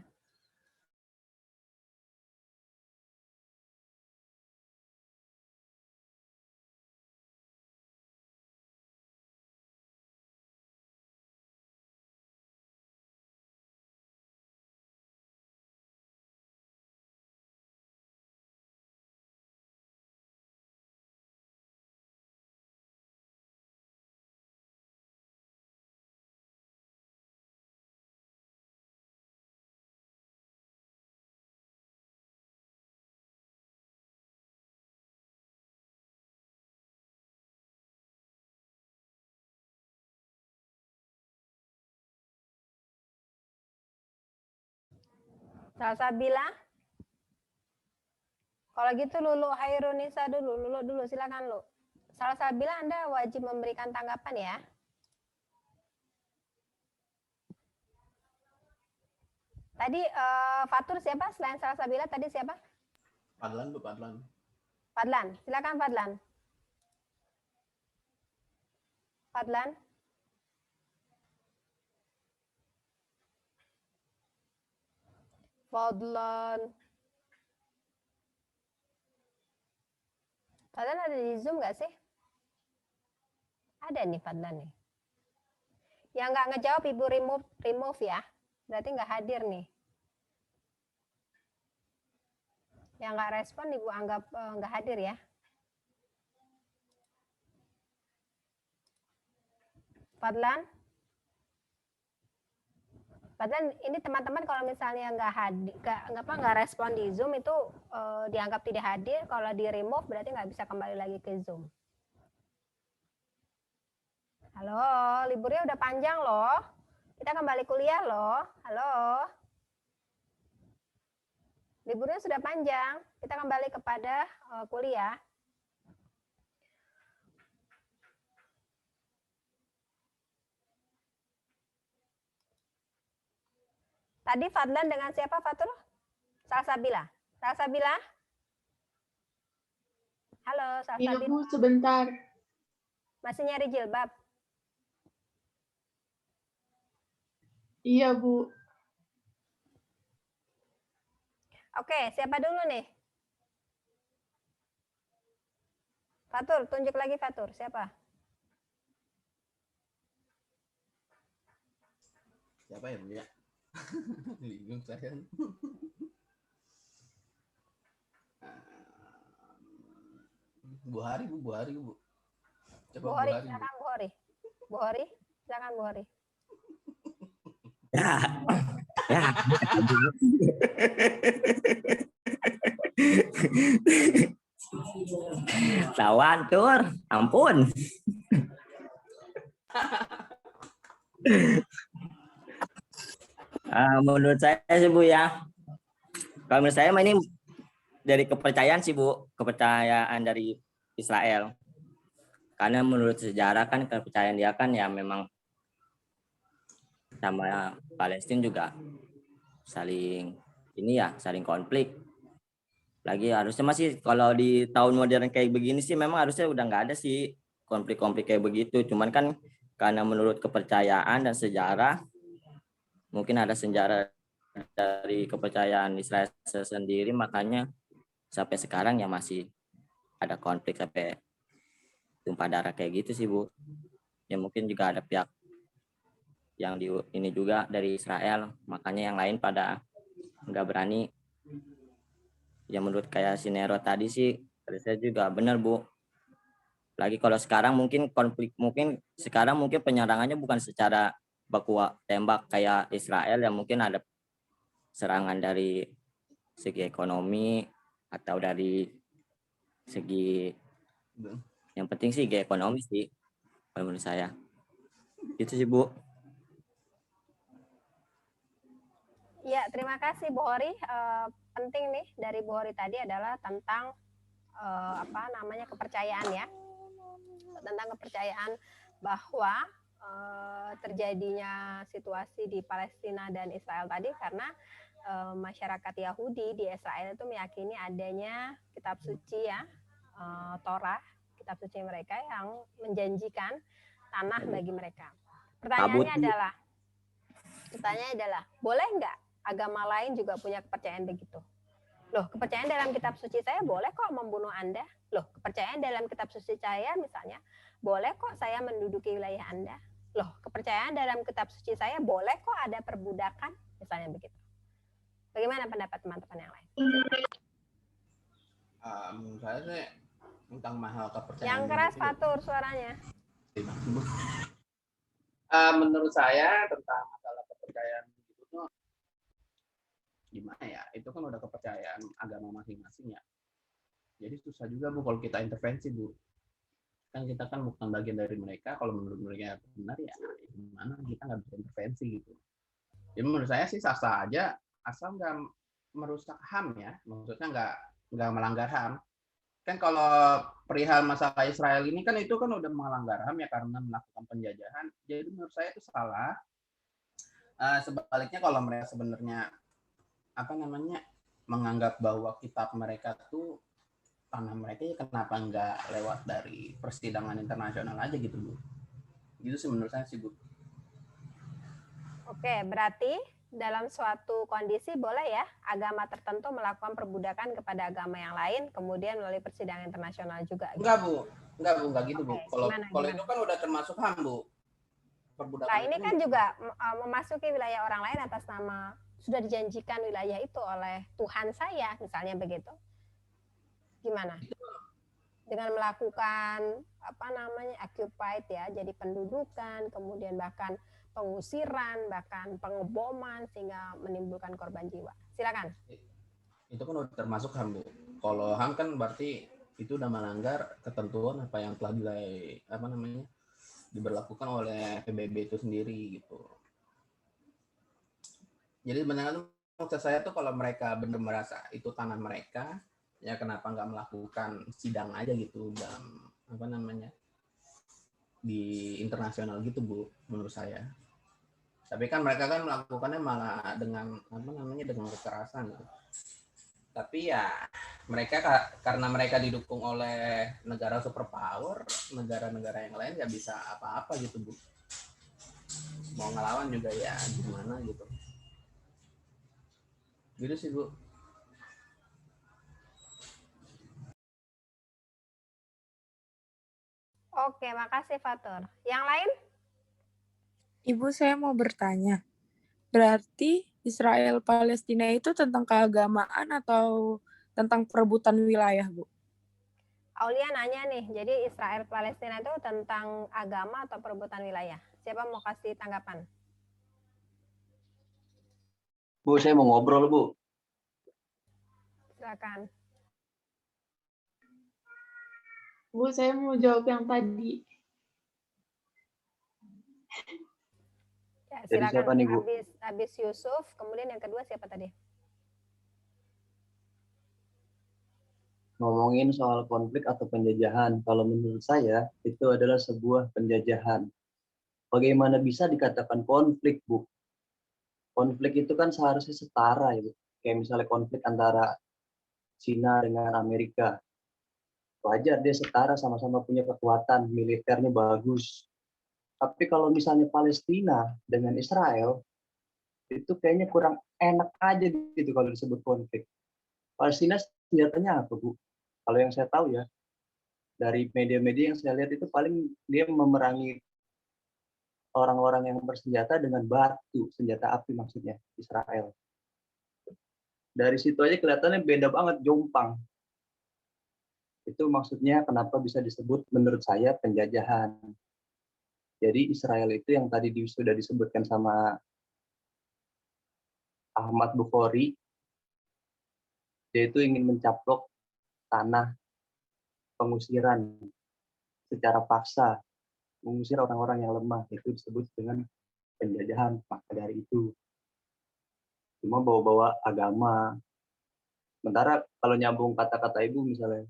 Salsabila. Kalau gitu Lulu Hairunisa dulu. Lulu dulu, silakan Lu. Salsabila Anda wajib memberikan tanggapan ya. Tadi Fatur siapa? Selain Salsabila tadi siapa? Fadlan, Bu, Fadlan. Fadlan. Silakan Fadlan. Fadlan. Fadlan. Fadlan ada di Zoom nggak sih? Ada nih Fadlan nih. Yang nggak ngejawab Ibu remove ya. Berarti nggak hadir nih. Yang nggak respon Ibu anggap nggak hadir ya. Fadlan. Fadlan, ini teman-teman kalau misalnya nggak respon di Zoom itu dianggap tidak hadir. Kalau di remove berarti nggak bisa kembali lagi ke Zoom. Halo, liburnya udah panjang loh. Kita kembali kuliah loh. Halo. Liburnya sudah panjang. Kita kembali kepada kuliah. Tadi Fadlan dengan siapa Fatul? Salsabila. Salsabila? Halo, Iya Salsabila. Bu, sebentar. Masih nyari jilbab? Iya Bu. Oke, siapa dulu nih? Fatur, tunjuk lagi Fatur. Siapa? Siapa ya, Bu ya? Bingung saya. Bu Hari, Bu. Coba Bu Hori, silakan Bu Hori. Bu Hori, silakan Bu Hori. Ya, ya. Tawan tur, ampun. Menurut saya sih Bu ya, kalau menurut saya ini dari kepercayaan sih Bu, kepercayaan dari Israel. Karena menurut sejarah kan kepercayaan dia kan ya memang sama Palestina juga saling saling konflik. Lagi harusnya masih kalau di tahun modern kayak begini sih memang harusnya udah nggak ada sih konflik-konflik kayak begitu. Cuman kan karena menurut kepercayaan dan sejarah mungkin ada sejarah dari kepercayaan Israel sendiri makanya sampai sekarang ya masih ada konflik sampai tumpah darah kayak gitu sih Bu. Ya mungkin juga ada pihak yang ini juga dari Israel, makanya yang lain pada nggak berani. Ya menurut kayak Sinero tadi sih, dari saya juga benar Bu. Lagi kalau sekarang mungkin konflik sekarang penyerangannya bukan secara baku tembak kayak Israel yang mungkin ada serangan dari segi ekonomi atau dari segi yang penting sih segi ekonomi sih kalau menurut saya. Itu sih Bu. Ya, terima kasih Bu Hori. Penting nih dari Bu Hori tadi adalah tentang kepercayaan ya. Tentang kepercayaan bahwa terjadinya situasi di Palestina dan Israel tadi karena masyarakat Yahudi di Israel itu meyakini adanya kitab suci ya, Torah, kitab suci mereka yang menjanjikan tanah bagi mereka. Pertanyaannya adalah, boleh nggak agama lain juga punya kepercayaan begitu? Loh, kepercayaan dalam kitab suci saya boleh kok membunuh Anda. Loh, kepercayaan dalam kitab suci saya misalnya, boleh kok saya menduduki wilayah Anda. Loh, kepercayaan dalam kitab suci saya boleh kok ada perbudakan, misalnya begitu. Bagaimana pendapat teman-teman yang lain? Menurut saya sih tentang mahal kepercayaan. Yang keras Fatur suaranya. Menurut saya tentang masalah kepercayaan itu tuh gimana ya? Itu kan udah kepercayaan agama masing-masing ya. Jadi susah juga Bu kalau kita intervensi Bu. Kan kita kan bukan bagian dari mereka. Kalau menurut mereka benar ya gimana kita nggak bisa intervensi gitu. Ya menurut saya sih sah-sah aja asal nggak merusak HAM ya, maksudnya nggak melanggar HAM. Kan kalau perihal masalah Israel ini kan itu kan udah melanggar HAM ya karena melakukan penjajahan. Jadi menurut saya itu salah. Sebaliknya kalau mereka sebenarnya menganggap bahwa kitab mereka tuh tanah mereka, ya kenapa nggak lewat dari persidangan internasional aja gitu Bu? Gitu sih menurut saya sih Bu. Oke, berarti dalam suatu kondisi boleh ya agama tertentu melakukan perbudakan kepada agama yang lain, kemudian melalui persidangan internasional juga. Enggak Bu, enggak gitu Bu. Kalau gimana? itu kan udah termasuk HAM Bu. Perbudakan nah ini kan juga memasuki wilayah orang lain atas nama sudah dijanjikan wilayah itu oleh Tuhan saya, misalnya begitu. Gimana? Dengan melakukan occupied ya, jadi pendudukan, kemudian bahkan pengusiran, bahkan pengeboman sehingga menimbulkan korban jiwa. Silakan. Itu kan udah termasuk HAM Bu. Kalau HAM kan berarti itu udah melanggar ketentuan apa yang telah diberlakukan oleh PBB itu sendiri gitu. Jadi benar maksud saya tuh kalau mereka benar merasa itu tanah mereka, ya kenapa nggak melakukan sidang aja gitu dalam di internasional gitu Bu, menurut saya. Tapi kan mereka kan melakukannya malah dengan dengan kekerasan gitu. Tapi ya mereka karena mereka didukung oleh negara superpower, negara-negara yang lain nggak bisa apa-apa gitu Bu. Mau ngelawan juga ya gimana gitu. Gitu sih Bu. Oke, makasih Fatur. Yang lain? Ibu, saya mau bertanya. Berarti Israel Palestina itu tentang keagamaan atau tentang perebutan wilayah, Bu? Aulia nanya nih, jadi Israel Palestina itu tentang agama atau perebutan wilayah? Siapa mau kasih tanggapan? Bu, saya mau ngobrol, Bu. Silakan. Bu, saya mau jawab yang tadi. Ya, Dari silakan. siapa nih, Bu? Habis Yusuf, kemudian yang kedua siapa tadi? Ngomongin soal konflik atau penjajahan, kalau menurut saya itu adalah sebuah penjajahan. Bagaimana bisa dikatakan konflik, Bu? Konflik itu kan seharusnya setara, ya, Bu. Kayak misalnya konflik antara Cina dengan Amerika. Wajar dia setara, sama-sama punya kekuatan, militernya bagus. Tapi kalau misalnya Palestina dengan Israel, itu kayaknya kurang enak aja gitu kalau disebut konflik. Palestina senjatanya apa, Bu? Kalau yang saya tahu ya, dari media-media yang saya lihat itu paling dia memerangi orang-orang yang bersenjata dengan batu, senjata api maksudnya, Israel. Dari situ aja kelihatannya beda banget, jompang. Itu maksudnya kenapa bisa disebut menurut saya penjajahan. Jadi Israel itu yang tadi sudah disebutkan sama Ahmad Bukhari, dia itu ingin mencaplok tanah pengusiran secara paksa, mengusir orang-orang yang lemah, itu disebut dengan penjajahan. Maka dari itu cuma bawa-bawa agama. Sementara kalau nyambung kata-kata Ibu misalnya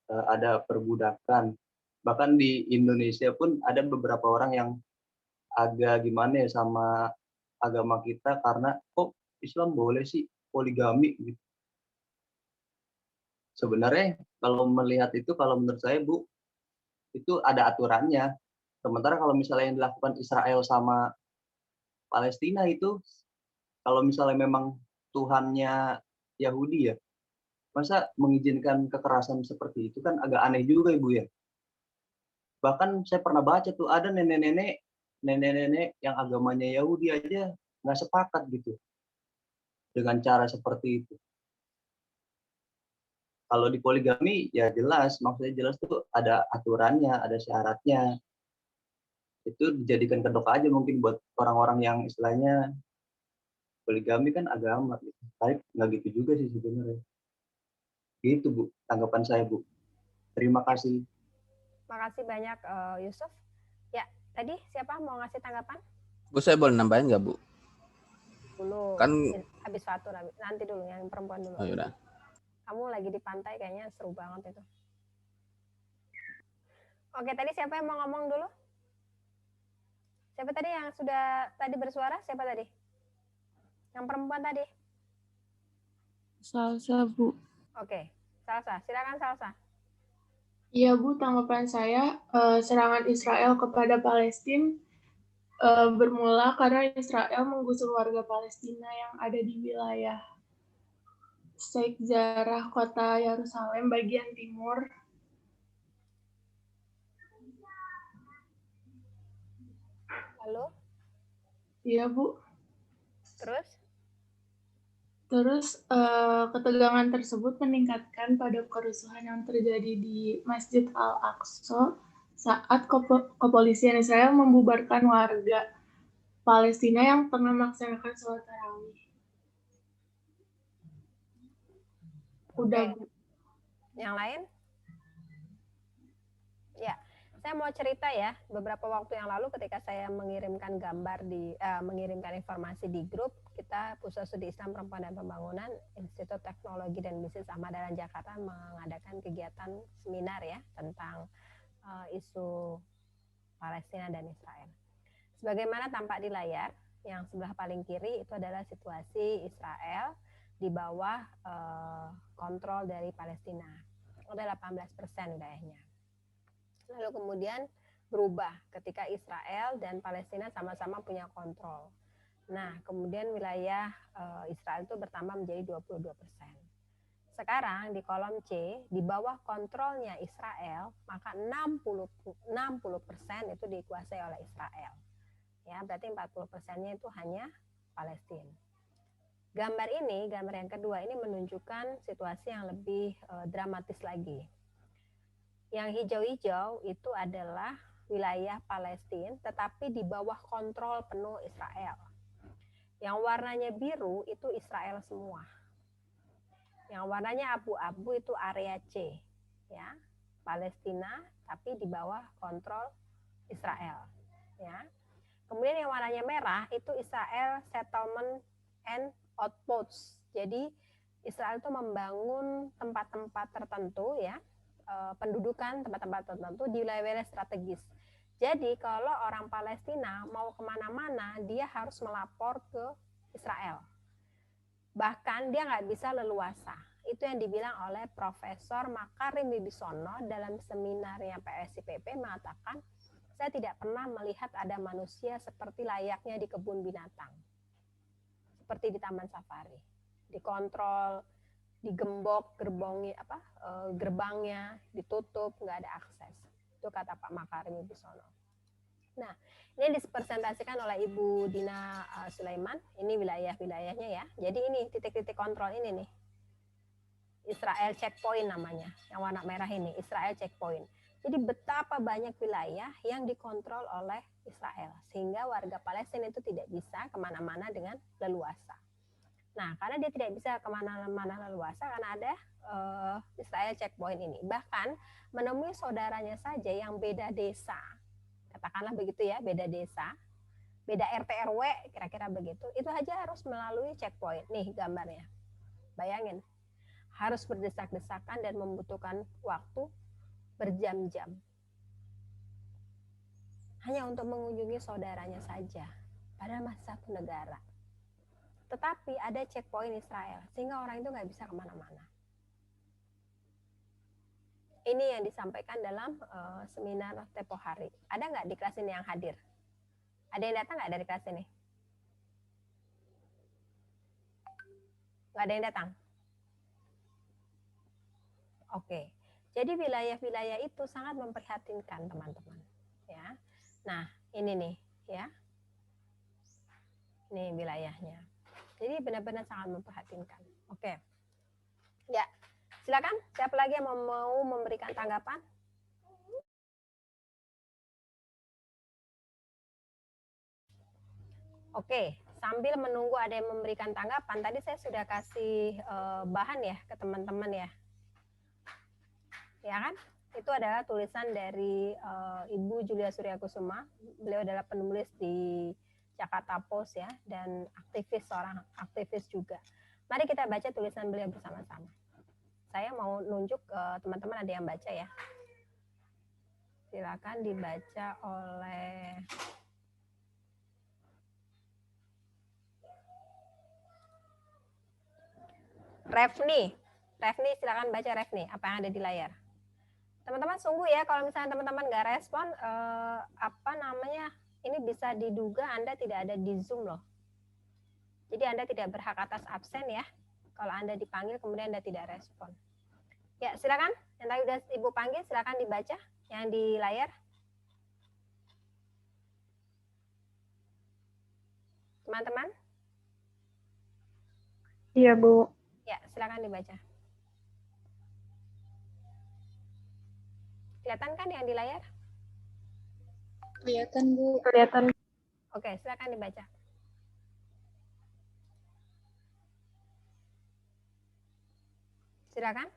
ada perbudakan, bahkan di Indonesia pun ada beberapa orang yang agak gimana ya sama agama kita, karena kok Islam boleh sih poligami gitu. Sebenarnya kalau melihat itu, kalau menurut saya Bu, itu ada aturannya. Sementara kalau misalnya yang dilakukan Israel sama Palestina itu, kalau misalnya memang Tuhannya Yahudi ya, masa mengizinkan kekerasan seperti itu kan agak aneh juga Ibu ya. Bahkan saya pernah baca tuh ada nenek-nenek yang agamanya Yahudi aja nggak sepakat gitu dengan cara seperti itu. Kalau di poligami ya jelas, maksudnya jelas tuh ada aturannya, ada syaratnya. Itu dijadikan kedok aja mungkin buat orang-orang yang istilahnya poligami kan agama gitu. Tapi nggak gitu juga sih sebenarnya. Gitu Bu, tanggapan saya Bu. Terima kasih. Makasih banyak Yusuf. Ya, tadi siapa mau ngasih tanggapan? Bu, saya boleh nambahin nggak Bu? Dulu. Kan Habis Fatur, nanti dulu yang perempuan dulu. oh yaudah. Kamu lagi di pantai kayaknya seru banget itu. Oke, tadi siapa yang mau ngomong dulu? Siapa tadi yang sudah tadi bersuara? Siapa tadi? Yang perempuan tadi? Salsa, Bu. Oke, Salsa. Silakan Salsa. Iya, Bu, tanggapan saya, serangan Israel kepada Palestina bermula karena Israel menggusur warga Palestina yang ada di wilayah Sheikh Jarrah, kota Yerusalem bagian timur. Lalu? Iya, Bu. Terus? Terus ketegangan tersebut meningkatkan pada kerusuhan yang terjadi di Masjid Al-Aqsa saat kepolisian Israel membubarkan warga Palestina yang tengah melaksanakan sholat tarawih. Udah, Bu. Yang lain? Ya, saya mau cerita ya. Beberapa waktu yang lalu ketika saya mengirimkan mengirimkan informasi di grup, kita Pusat Studi Islam Perempuan dan Pembangunan Institut Teknologi dan Bisnis Ahmad Dahlan Jakarta mengadakan kegiatan seminar ya tentang isu Palestina dan Israel. Sebagaimana tampak di layar, yang sebelah paling kiri itu adalah situasi Israel di bawah kontrol dari Palestina. Ada 18% wilayahnya. Lalu kemudian berubah ketika Israel dan Palestina sama-sama punya kontrol. Nah, kemudian wilayah Israel itu bertambah menjadi 22%. Sekarang di kolom C, di bawah kontrolnya Israel, maka 60% itu dikuasai oleh Israel. Ya, berarti 40%-nya itu hanya Palestina. Gambar ini, gambar yang kedua ini menunjukkan situasi yang lebih dramatis lagi. Yang hijau-hijau itu adalah wilayah Palestina, tetapi di bawah kontrol penuh Israel. Yang warnanya biru itu Israel semua. Yang warnanya abu-abu itu area C, ya, Palestina, tapi di bawah kontrol Israel. Ya. Kemudian yang warnanya merah itu Israel settlement and outposts. Jadi Israel itu membangun tempat-tempat tertentu ya, pendudukan tempat-tempat tertentu di wilayah-wilayah strategis. Jadi kalau orang Palestina mau kemana-mana dia harus melapor ke Israel. Bahkan dia nggak bisa leluasa. Itu yang dibilang oleh Profesor Makarim Wibisono dalam seminarnya PSIPP mengatakan, saya tidak pernah melihat ada manusia seperti layaknya di kebun binatang. Seperti di taman safari. Dikontrol, digembok gerbangnya, ditutup, nggak ada akses. Itu kata Pak Makarim Wibisono. Nah, ini dipresentasikan oleh Ibu Dina Sulaiman. Ini wilayah-wilayahnya ya. Jadi ini titik-titik kontrol ini nih. Israel checkpoint namanya. Yang warna merah ini, Israel checkpoint. Jadi betapa banyak wilayah yang dikontrol oleh Israel. Sehingga warga Palestina itu tidak bisa kemana-mana dengan leluasa. Nah, karena dia tidak bisa kemana-mana leluasa, karena ada Israel checkpoint ini. Bahkan menemui saudaranya saja yang beda desa. Katakanlah begitu ya, beda desa. Beda RT RW, kira-kira begitu. Itu aja harus melalui checkpoint. Nih gambarnya. Bayangin. Harus berdesak-desakan dan membutuhkan waktu berjam-jam. Hanya untuk mengunjungi saudaranya saja. Padahal masih satu negara. Tetapi ada checkpoint Israel. Sehingga orang itu nggak bisa kemana-mana. Ini yang disampaikan dalam seminar tempo hari. Ada nggak di kelas ini yang hadir? Ada yang datang nggak dari kelas ini? Nggak ada yang datang? Oke. Jadi wilayah-wilayah itu sangat memprihatinkan teman-teman. Ya. Nah, ini nih, ya. Ini wilayahnya. Jadi benar-benar sangat memprihatinkan. Oke. Ya, silakan. Siapa lagi yang mau memberikan tanggapan? Oke, sambil menunggu ada yang memberikan tanggapan, tadi saya sudah kasih bahan ya ke teman-teman ya. Ya kan? Itu adalah tulisan dari Ibu Julia Surya Kusuma. Beliau adalah penulis di Jakarta Post ya, dan seorang aktivis juga. Mari kita baca tulisan beliau bersama-sama. Saya mau nunjuk teman-teman ada yang baca ya. Silakan dibaca oleh Refni. Refni, silakan baca Refni, apa yang ada di layar. Teman-teman sungguh ya, kalau misalnya teman-teman nggak respon, ini bisa diduga Anda tidak ada di Zoom loh. Jadi Anda tidak berhak atas absen ya. Kalau Anda dipanggil kemudian Anda tidak respon. Ya, silakan. Yang tadi udah Ibu panggil, silakan dibaca yang di layar. Teman-teman? Iya, Bu. Ya, silakan dibaca. Kelihatan kan yang di layar? Kelihatan, Bu. Kelihatan. Oke, silakan dibaca. Silakan.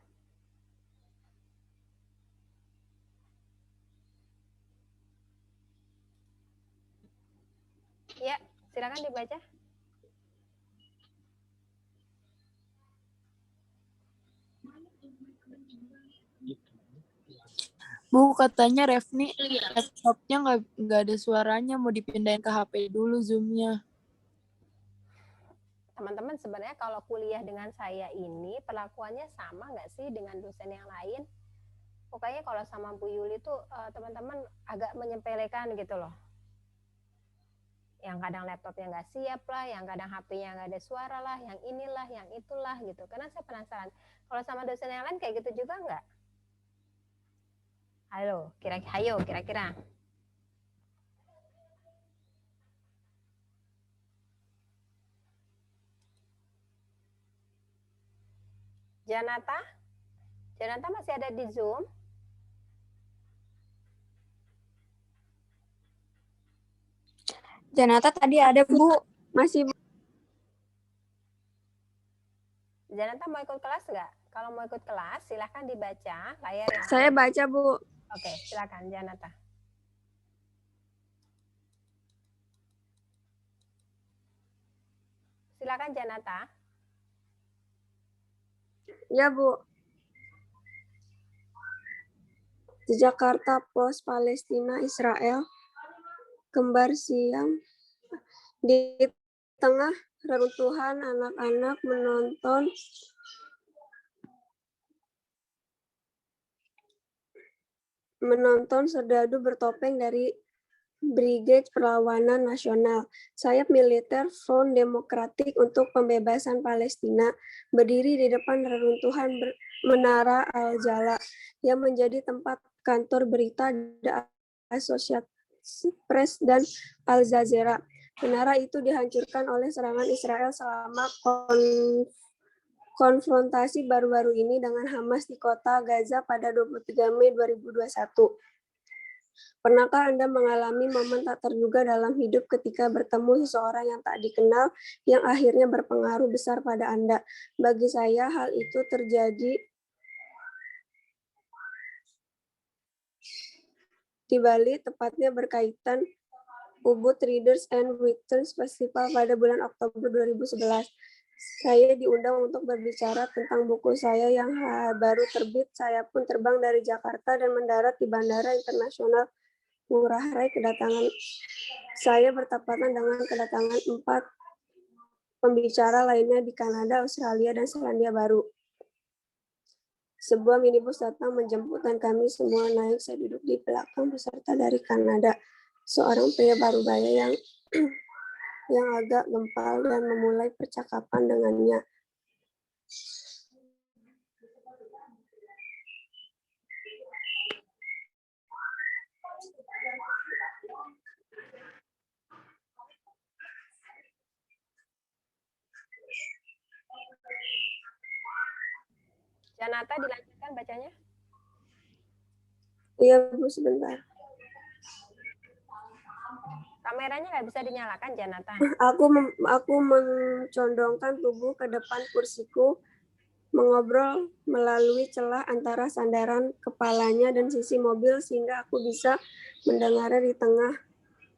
Ya, silakan dibaca. Bu, katanya Refni laptopnya nggak ada suaranya, mau dipindahin ke HP dulu Zoom-nya. Teman-teman, sebenarnya kalau kuliah dengan saya ini perlakuannya sama nggak sih dengan dosen yang lain? Pokoknya kalau sama Bu Yuli tuh teman-teman agak menyepelekan gitu loh. Yang kadang laptopnya nggak siap lah, yang kadang HP-nya nggak ada suara lah, yang inilah, yang itulah gitu. Karena saya penasaran, kalau sama dosen yang lain kayak gitu juga nggak? Hayo, kira-kira. Janata masih ada di Zoom? Janata tadi ada, Bu. Masih. Janata mau ikut kelas nggak? Kalau mau ikut kelas, silahkan dibaca layar yang Saya baca, Bu. Oke, silakan Janata. Silakan Janata. Ya, Bu. Di Jakarta Post, Palestina, Israel, kembar siang. Di tengah reruntuhan, anak-anak menonton serdadu bertopeng dari Brigade Perlawanan Nasional, sayap militer Front Demokratik untuk Pembebasan Palestina, berdiri di depan reruntuhan Menara Al-Jala yang menjadi tempat kantor berita The Associated Press dan Al Jazeera. Menara itu dihancurkan oleh serangan Israel selama konfrontasi baru-baru ini dengan Hamas di kota Gaza pada 23 Mei 2021. Pernahkah Anda mengalami momen tak terduga dalam hidup ketika bertemu seseorang yang tak dikenal yang akhirnya berpengaruh besar pada Anda? Bagi saya, hal itu terjadi di Bali, tepatnya berkaitan Ubud Readers and Writers Festival pada bulan Oktober 2011. Saya diundang untuk berbicara tentang buku saya yang baru terbit. Saya pun terbang dari Jakarta dan mendarat di Bandara Internasional Ngurah Rai. Kedatangan saya bertepatan dengan kedatangan 4 pembicara lainnya di Kanada, Australia, dan Selandia Baru. Sebuah minibus datang menjemput dan kami semua naik. Saya duduk di belakang peserta dari Kanada, seorang pria parubaya yang agak gempal dan memulai percakapan dengannya. Janata, dilanjutkan bacanya. Iya, Bu, sebentar. Kameranya nggak bisa dinyalakan, Janata. Aku mencondongkan tubuh ke depan kursiku, mengobrol melalui celah antara sandaran kepalanya dan sisi mobil sehingga aku bisa mendengarnya di tengah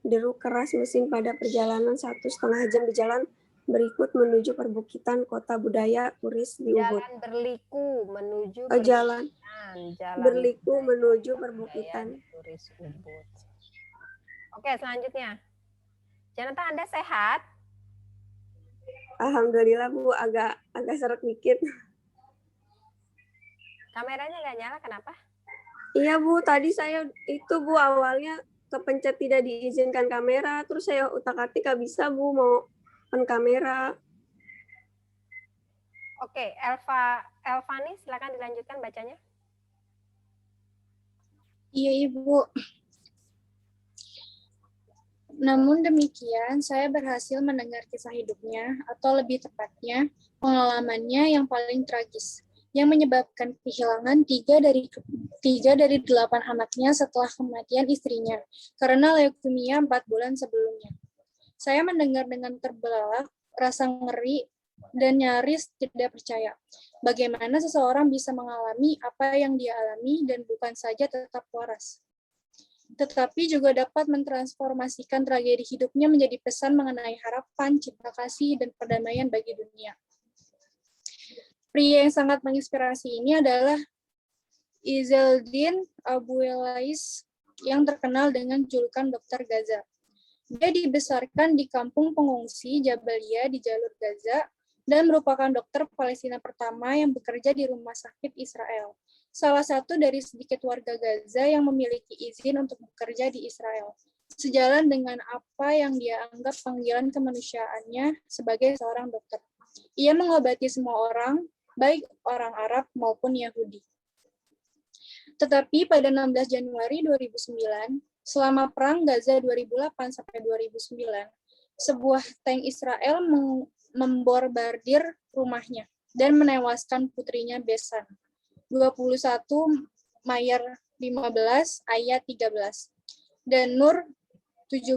deru keras mesin pada perjalanan 1,5 jam di jalan berikut menuju perbukitan kota budaya turis di Ubud. Jalan berliku menuju Jalan Jalan berliku menuju budaya perbukitan. turis Ubud. Oke, selanjutnya. Janata, Anda sehat? Alhamdulillah Bu, agak seret dikit. Kameranya nggak nyala, kenapa? Iya Bu, tadi saya itu Bu awalnya kepencet tidak diizinkan kamera, terus saya utak-atik nggak bisa Bu mau on kamera. Oke, Elvani, silakan dilanjutkan bacanya. Iya, Ibu. Namun demikian, saya berhasil mendengar kisah hidupnya, atau lebih tepatnya, pengalamannya yang paling tragis, yang menyebabkan kehilangan 3 dari 8 anaknya setelah kematian istrinya, karena leukemia 4 bulan sebelumnya. Saya mendengar dengan terbelalak, rasa ngeri, dan nyaris tidak percaya. Bagaimana seseorang bisa mengalami apa yang dia alami dan bukan saja tetap waras, tetapi juga dapat mentransformasikan tragedi hidupnya menjadi pesan mengenai harapan, cinta kasih, dan perdamaian bagi dunia. Pria yang sangat menginspirasi ini adalah Izzeldin Abuelais yang terkenal dengan julukan Dr. Gaza. Dia dibesarkan di kampung pengungsi Jabalia di jalur Gaza dan merupakan dokter Palestina pertama yang bekerja di rumah sakit Israel. Salah satu dari sedikit warga Gaza yang memiliki izin untuk bekerja di Israel. Sejalan dengan apa yang dia anggap panggilan kemanusiaannya sebagai seorang dokter. Ia mengobati semua orang, baik orang Arab maupun Yahudi. Tetapi pada 16 Januari 2009, selama Perang Gaza 2008-2009, sebuah tank Israel membombardir rumahnya dan menewaskan putrinya Besan. 21 Mayer 15 ayat 13 dan Nur 17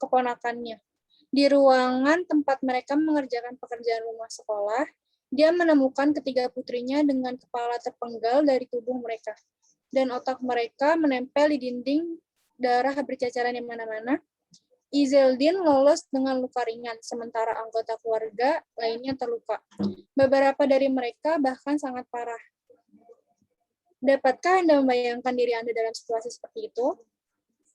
keponakannya. Di ruangan tempat mereka mengerjakan pekerjaan rumah sekolah, dia menemukan ketiga putrinya dengan kepala terpenggal dari tubuh mereka dan otak mereka menempel di dinding, darah berceceran di mana-mana. Izzeldin lolos dengan luka ringan, sementara anggota keluarga lainnya terluka. Beberapa dari mereka bahkan sangat parah. Dapatkah Anda membayangkan diri Anda dalam situasi seperti itu?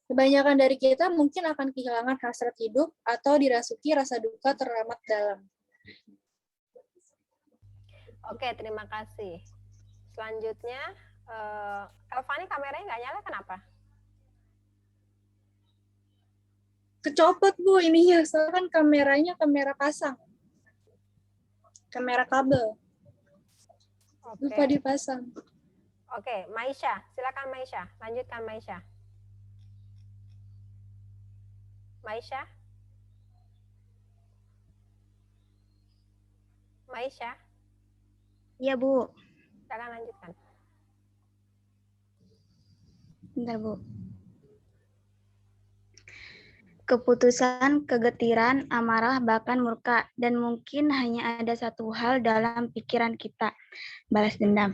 Kebanyakan dari kita mungkin akan kehilangan hasrat hidup atau dirasuki rasa duka teramat dalam. Oke, terima kasih. Selanjutnya, Elvani kameranya nggak nyala, kenapa? Kecopot Bu ininya, soalnya kan kameranya kamera pasang. Kamera kabel. Lupa dipasang. Oke, Maisha, silakan Maisha, lanjutkan Maisha. Maisha? Maisha? Iya, Bu. Silakan lanjutkan. Bentar, Bu. Keputusan, kegetiran, amarah, bahkan murka, dan mungkin hanya ada satu hal dalam pikiran kita, balas dendam.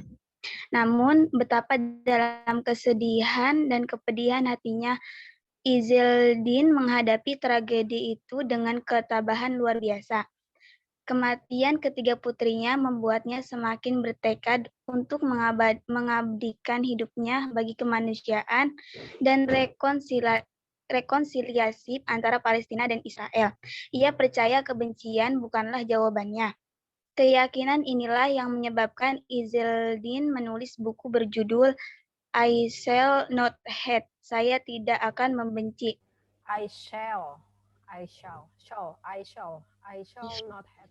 Namun, betapa dalam kesedihan dan kepedihan hatinya, Izzeldin menghadapi tragedi itu dengan ketabahan luar biasa. Kematian ketiga putrinya membuatnya semakin bertekad untuk mengabdikan hidupnya bagi kemanusiaan dan rekonsiliasi antara Palestina dan Israel. Ia percaya kebencian bukanlah jawabannya. Keyakinan inilah yang menyebabkan Izzeldin menulis buku berjudul I Shall Not Hate. Saya tidak akan membenci. I shall not hate.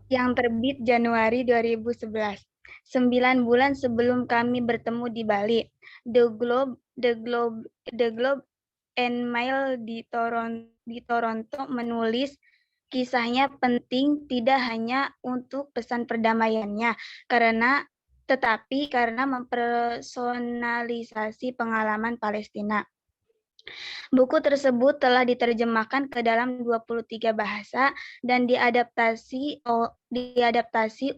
Yang terbit Januari 2011. 9 bulan sebelum kami bertemu di Bali, The Globe and Mail di Toronto menulis kisahnya penting tidak hanya untuk pesan perdamaiannya, tetapi karena mempersonalisasi pengalaman Palestina. Buku tersebut telah diterjemahkan ke dalam 23 bahasa dan diadaptasi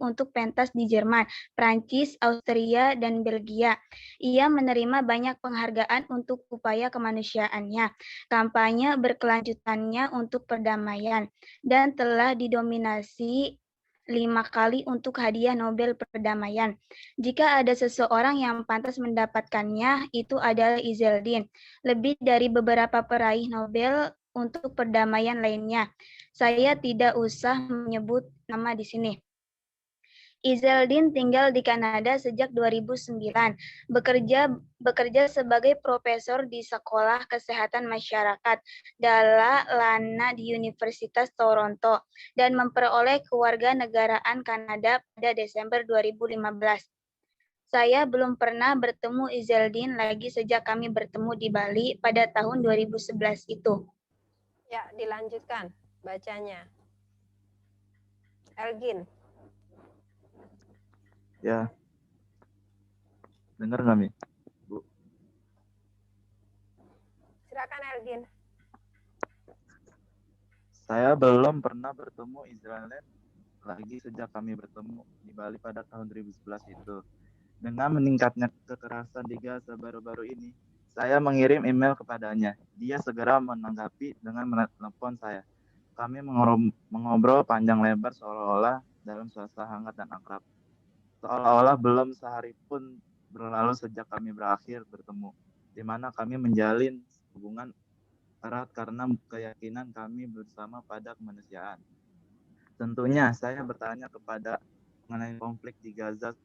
untuk pentas di Jerman, Prancis, Austria, dan Belgia. Ia menerima banyak penghargaan untuk upaya kemanusiaannya, kampanye berkelanjutannya untuk perdamaian, dan telah didominasi 5 kali untuk hadiah Nobel Perdamaian. Jika ada seseorang yang pantas mendapatkannya, itu adalah Izzeldin. Lebih dari beberapa peraih Nobel untuk perdamaian lainnya. Saya tidak usah menyebut nama di sini. Izzeldin tinggal di Kanada sejak 2009, bekerja sebagai profesor di Sekolah Kesehatan Masyarakat Dalla Lana di Universitas Toronto dan memperoleh kewarganegaraan Kanada pada Desember 2015. Saya belum pernah bertemu Izzeldin lagi sejak kami bertemu di Bali pada tahun 2011 itu. Ya, dilanjutkan bacanya. Elgin. Ya. Dengar nggak, Mi? Bu? Silakan Elgin. Saya belum pernah bertemu Israel lagi sejak kami bertemu di Bali pada tahun 2011 itu. Dengan meningkatnya kekerasan di Gaza baru-baru ini, saya mengirim email kepadanya. Dia segera menanggapi dengan menelpon saya. Kami mengobrol panjang lebar seolah-olah dalam suasana hangat dan akrab. Seolah-olah belum sehari pun berlalu sejak kami berakhir bertemu, di mana kami menjalin hubungan erat karena keyakinan kami bersama pada kemanusiaan. Tentunya saya bertanya kepada mengenai konflik di Gaza,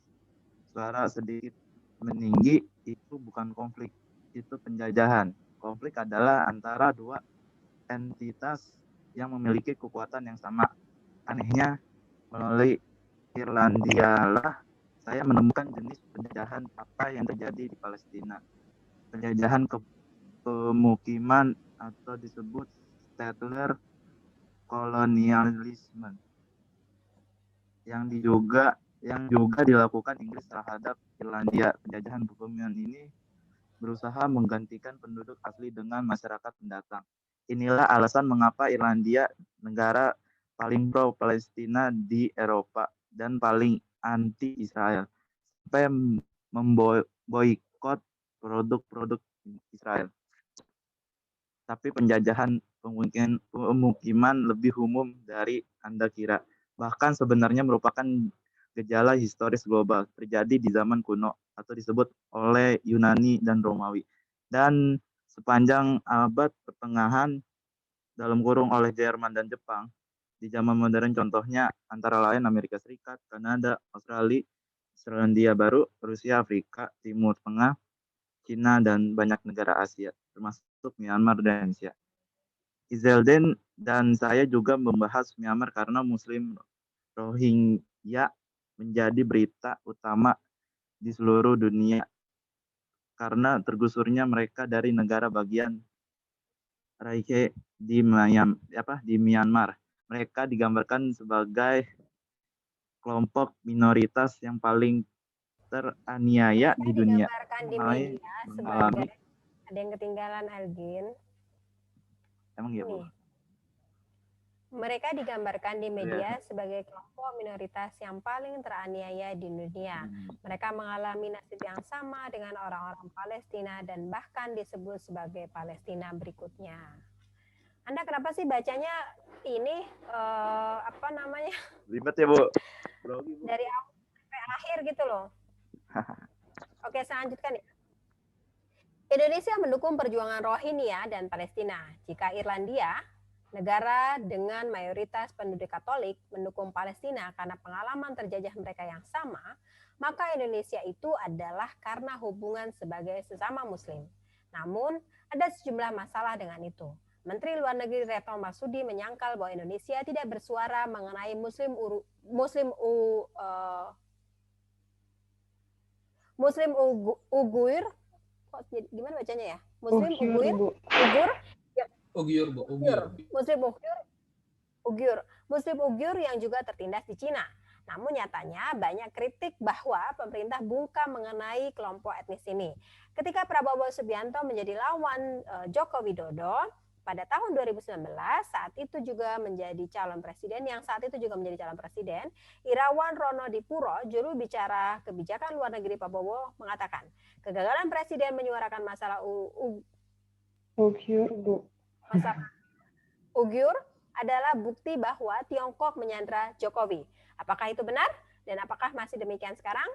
suara sedikit meninggi, itu bukan konflik, itu penjajahan. Konflik adalah antara dua entitas yang memiliki kekuatan yang sama. Anehnya, melalui Irlandia lah saya menemukan jenis penjajahan apa yang terjadi di Palestina. Penjajahan ke pemukiman atau disebut settler kolonialisme yang juga dilakukan Inggris terhadap Irlandia. Penjajahan pemukiman ini berusaha menggantikan penduduk asli dengan masyarakat pendatang. Inilah alasan mengapa Irlandia negara paling pro Palestina di Eropa dan paling anti Israel sampai memboikot produk-produk Israel. Tapi penjajahan pemukiman lebih umum dari Anda kira. Bahkan sebenarnya merupakan gejala historis global terjadi di zaman kuno atau disebut oleh Yunani dan Romawi. Dan sepanjang abad pertengahan dalam kurung oleh Jerman dan Jepang. Di zaman modern contohnya antara lain Amerika Serikat, Kanada, Australia, Selandia Baru, Rusia, Afrika, Timur Tengah, Cina, dan banyak negara Asia, termasuk Myanmar dan Indonesia. Izzeldin dan saya juga membahas Myanmar karena Muslim Rohingya menjadi berita utama di seluruh dunia karena tergusurnya mereka dari negara bagian Rakhine di Myanmar. Mereka digambarkan sebagai kelompok minoritas yang paling teraniaya di dunia. Digambarkan di media sebagai ada yang ketinggalan Elgin. Emang iya, Bu? Mereka digambarkan di media sebagai kelompok minoritas yang paling teraniaya di dunia. Mereka mengalami nasib yang sama dengan orang-orang Palestina dan bahkan disebut sebagai Palestina berikutnya. Anda kenapa sih bacanya ini ribet ya, Bu? Dari awal sampai akhir gitu loh. Oke, saya lanjutkan ya. Indonesia mendukung perjuangan Rohingya dan Palestina. Jika Irlandia, negara dengan mayoritas penduduk Katolik, mendukung Palestina karena pengalaman terjajah mereka yang sama, maka Indonesia itu adalah karena hubungan sebagai sesama Muslim. Namun, ada sejumlah masalah dengan itu. Menteri Luar Negeri Retno Marsudi menyangkal bahwa Indonesia tidak bersuara mengenai Muslim Uighur. Kok gimana bacanya ya? Muslim Uighur. Muslim Uighur yang juga tertindas di Cina. Namun nyatanya banyak kritik bahwa pemerintah bungkam mengenai kelompok etnis ini. Ketika Prabowo Subianto menjadi lawan Joko Widodo pada tahun 2019, saat itu juga menjadi calon presiden, Irawan Rono Dipuro, juru bicara kebijakan luar negeri Prabowo, mengatakan kegagalan presiden menyuarakan masalah Uighur adalah bukti bahwa Tiongkok menyandra Jokowi. Apakah itu benar? Dan apakah masih demikian sekarang?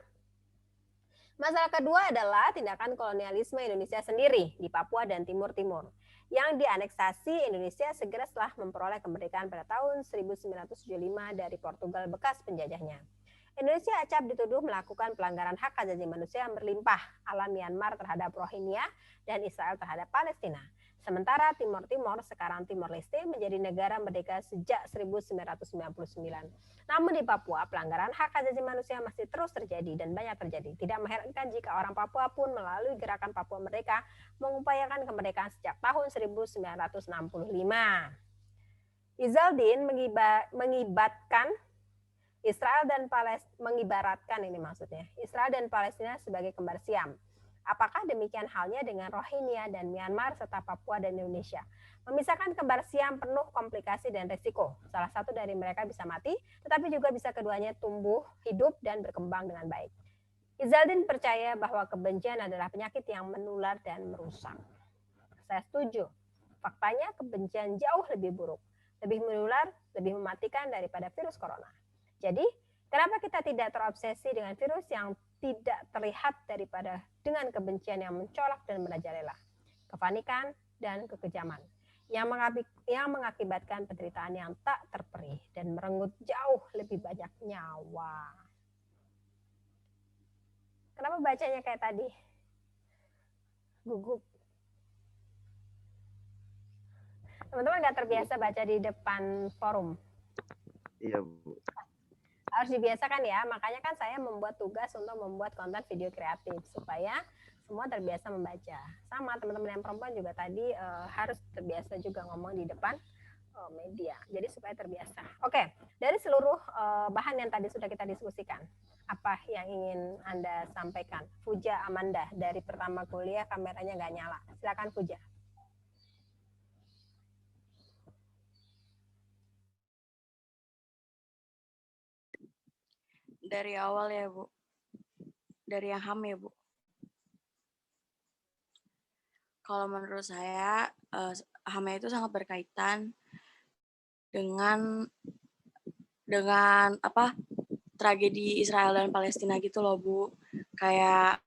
Masalah kedua adalah tindakan kolonialisme Indonesia sendiri di Papua dan Timur Timur yang dianeksasi Indonesia segera setelah memperoleh kemerdekaan pada tahun 1975 dari Portugal bekas penjajahnya. Indonesia acap dituduh melakukan pelanggaran hak asasi manusia yang berlimpah ala Myanmar terhadap Rohingya dan Israel terhadap Palestina. Sementara Timor Timur, sekarang Timor Leste, menjadi negara merdeka sejak 1999. Namun di Papua, pelanggaran hak asasi manusia masih terus terjadi dan banyak terjadi. Tidak mengherankan jika orang Papua pun melalui gerakan Papua Merdeka mengupayakan kemerdekaan sejak tahun 1965. Izaldin mengibaratkan Israel dan Palestina sebagai kembar Siam. Apakah demikian halnya dengan Rohingya dan Myanmar serta Papua dan Indonesia? Memisahkan kembar Siam penuh komplikasi dan risiko. Salah satu dari mereka bisa mati, tetapi juga bisa keduanya tumbuh, hidup, dan berkembang dengan baik. Izaldin percaya bahwa kebencian adalah penyakit yang menular dan merusak. Saya setuju. Faktanya kebencian jauh lebih buruk, lebih menular, lebih mematikan daripada virus corona. Jadi, kenapa kita tidak terobsesi dengan virus yang tidak terlihat daripada dengan kebencian yang mencolok dan merajalela, kepanikan dan kekejaman yang mengakibatkan penderitaan yang tak terperih dan merenggut jauh lebih banyak nyawa. Kenapa bacanya kayak tadi? Gugup. Teman-teman nggak terbiasa baca di depan forum? Iya, Bu. Harus dibiasakan ya, makanya kan saya membuat tugas untuk membuat konten video kreatif supaya semua terbiasa membaca. Sama teman-teman yang perempuan juga tadi harus terbiasa juga ngomong di depan media, jadi supaya terbiasa. Oke, dari seluruh bahan yang tadi sudah kita diskusikan, apa yang ingin Anda sampaikan? Puja Amanda, dari pertama kuliah kameranya nggak nyala. Silakan Puja. Dari awal ya, Bu. Dari yang HAM ya, Bu. Kalau menurut saya, HAM itu sangat berkaitan dengan apa, tragedi Israel dan Palestina gitu loh, Bu. Kayak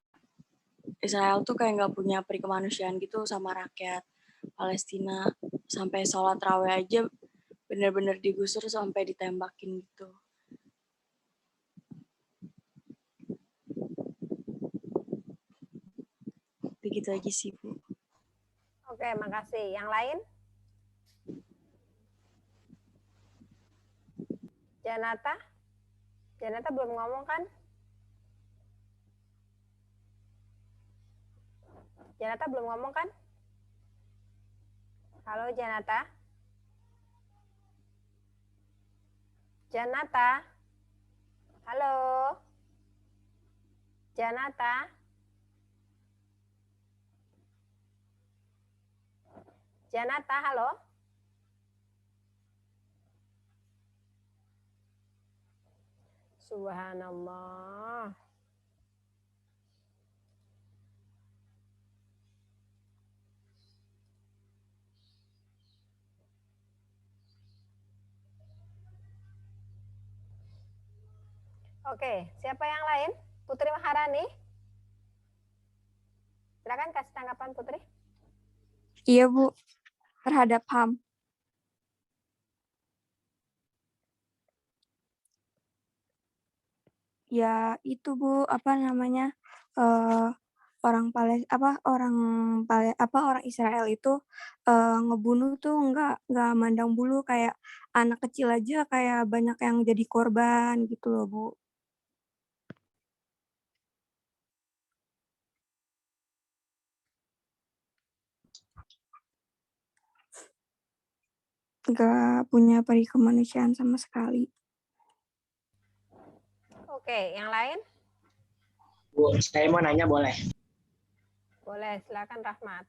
Israel tuh kayak nggak punya peri kemanusiaan gitu sama rakyat Palestina. Sampai sholat raweh aja bener-bener digusur sampai ditembakin gitu. Begitu aja sih, Bu. Oke, makasih. Yang lain? Janata? Janata belum ngomong kan? Janata belum ngomong kan? Halo Janata? Janata? Halo? Janata? Janata, halo? Subhanallah. Oke, siapa yang lain? Putri Maharani? Silakan kasih tanggapan Putri. Iya, Bu. Terhadap HAM. Ya, itu Bu, apa namanya? Orang Israel itu ngebunuh tuh nggak mandang bulu, kayak anak kecil aja kayak banyak yang jadi korban gitu loh, Bu. Nggak punya peri kemanusiaan sama sekali. Oke, yang lain? Bu, saya mau nanya boleh? Boleh, silakan Rahmat.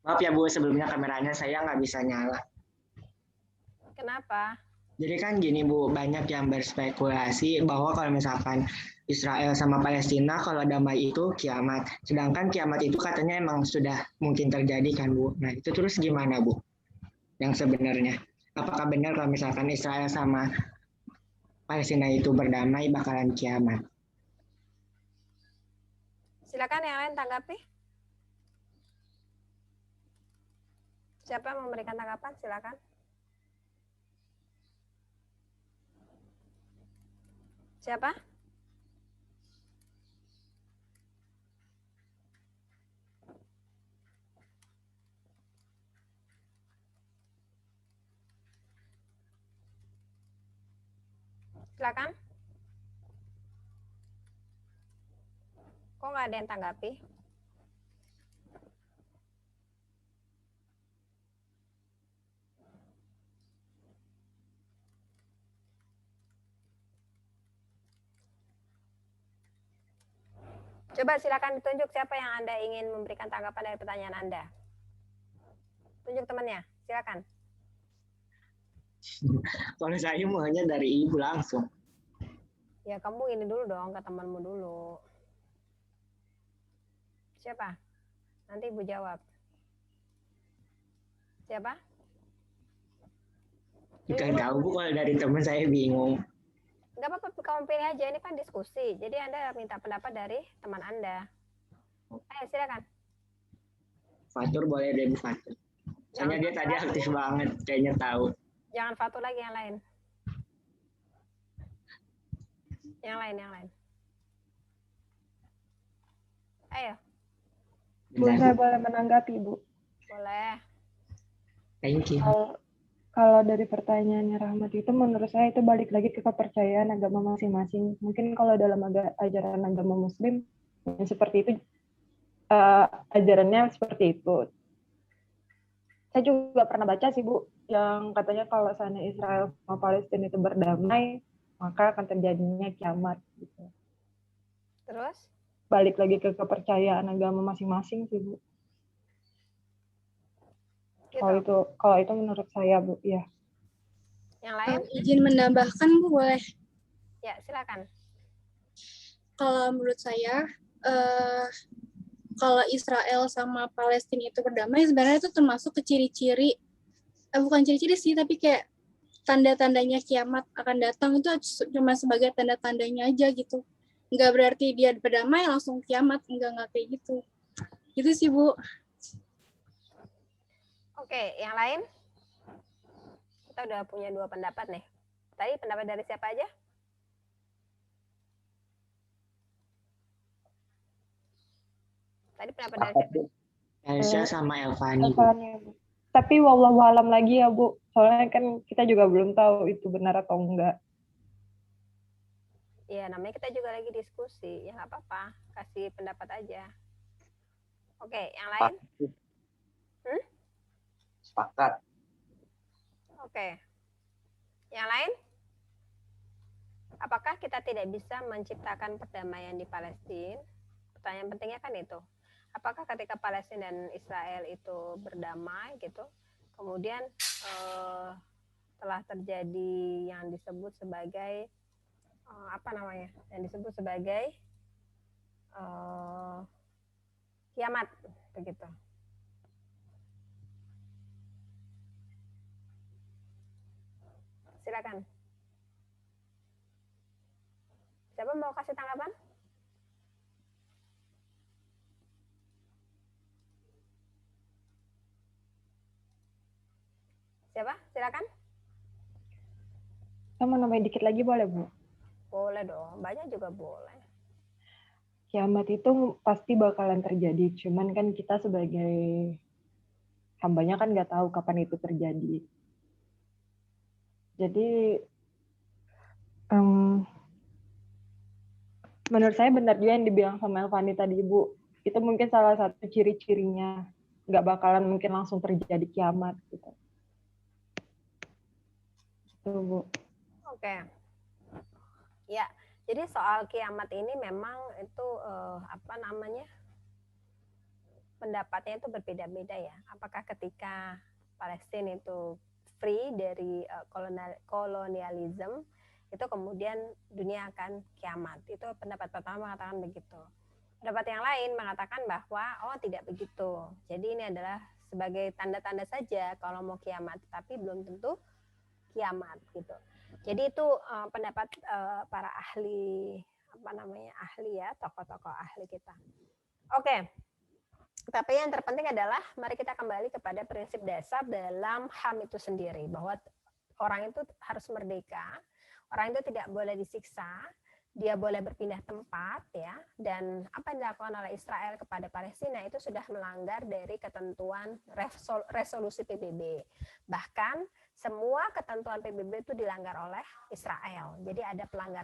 Maaf ya Bu, sebelumnya kameranya saya nggak bisa nyala. Kenapa? Jadi kan gini Bu, banyak yang berspekulasi bahwa kalau misalkan Israel sama Palestina kalau damai itu kiamat. Sedangkan kiamat itu katanya emang sudah mungkin terjadi kan Bu. Nah itu terus gimana Bu? Yang sebenarnya. Apakah benar kalau misalkan Israel sama Palestina itu berdamai bakalan kiamat? Silakan yang lain tanggapi. Siapa yang memberikan tanggapan? Silakan. Siapa? Silakan. Kok nggak ada yang tanggapi? Coba silakan ditunjuk siapa yang Anda ingin memberikan tanggapan dari pertanyaan Anda. Tunjuk temannya, silakan. Kalau saya maunya dari Ibu langsung. Ya kamu ini dulu dong ke temanmu dulu. Siapa? Nanti Ibu jawab. Siapa? Gak tahu Bu, kalau dari teman saya bingung. Nggak apa-apa, kamu pilih aja. Ini kan diskusi. Jadi Anda minta pendapat dari teman Anda. Ayo silakan. Fatur boleh deh Bu Fatur. Soalnya dia tadi aktif banget, kayaknya tahu. Jangan Fatur lagi, yang lain. Yang lain. Ayo. Bu, saya boleh menanggapi, Bu? Boleh. Thank you. Kalau dari pertanyaannya Rahmat itu, menurut saya itu balik lagi ke kepercayaan agama masing-masing. Mungkin kalau dalam ajaran agama Muslim, yang seperti itu, ajarannya seperti itu. Saya juga pernah baca sih Bu, yang katanya kalau seandainya Israel sama Palestina itu berdamai, maka akan terjadinya kiamat. Gitu. Terus? Balik lagi ke kepercayaan agama masing-masing sih Bu. Gitu. Kalau itu menurut saya Bu, ya. Yang lain? Izin menambahkan Bu, boleh? Ya, silakan. Kalau menurut saya, kalau Israel sama Palestina itu berdamai, sebenarnya itu termasuk ke ciri-ciri, bukan ciri-ciri sih, tapi kayak tanda-tandanya kiamat akan datang, itu cuma sebagai tanda-tandanya aja gitu. Nggak berarti dia berdamai langsung kiamat, nggak kayak gitu. Gitu sih Bu. Oke, yang lain? Kita udah punya 2 pendapat nih. Tadi pendapat dari siapa aja? Tadi pendapat dari siapa? Elsa sama Elvani. Tapi wallahu alam lagi ya Bu. Soalnya kan kita juga belum tahu itu benar atau enggak. Iya, namanya kita juga lagi diskusi. Ya nggak apa-apa, kasih pendapat aja. Oke, yang lain? Sepakat. Oke. Yang lain? Apakah kita tidak bisa menciptakan perdamaian di Palestina? Pertanyaan pentingnya kan itu. Apakah ketika Palestina dan Israel itu berdamai gitu, kemudian telah terjadi yang disebut sebagai yang disebut sebagai kiamat begitu. Silakan. Siapa mau kasih tanggapan? Siapa? Silakan. Saya mau nambahin dikit lagi boleh Bu? Boleh dong, banyak juga boleh. Kiamat itu pasti bakalan terjadi, cuman kan kita sebagai hambanya kan nggak tahu kapan itu terjadi. Jadi menurut saya benar juga yang dibilang sama Elvani tadi Bu. Itu mungkin salah satu ciri-cirinya. Nggak bakalan mungkin langsung terjadi kiamat gitu. Itu Bu. Oke. Ya, jadi soal kiamat ini memang itu pendapatnya itu berbeda-beda ya. Apakah ketika Palestina itu free dari kolonialisme, itu kemudian dunia akan kiamat. Itu pendapat pertama mengatakan begitu. Pendapat yang lain mengatakan bahwa tidak begitu. Jadi ini adalah sebagai tanda-tanda saja kalau mau kiamat, tapi belum tentu kiamat gitu. Jadi itu pendapat para ahli ahli ya, tokoh-tokoh ahli kita. Oke. Tapi yang terpenting adalah mari kita kembali kepada prinsip dasar dalam HAM itu sendiri, bahwa orang itu harus merdeka, orang itu tidak boleh disiksa, dia boleh berpindah tempat ya, dan apa yang dilakukan oleh Israel kepada Palestina itu sudah melanggar dari ketentuan resolusi PBB. Bahkan semua ketentuan PBB itu dilanggar oleh Israel. Jadi ada pelanggaran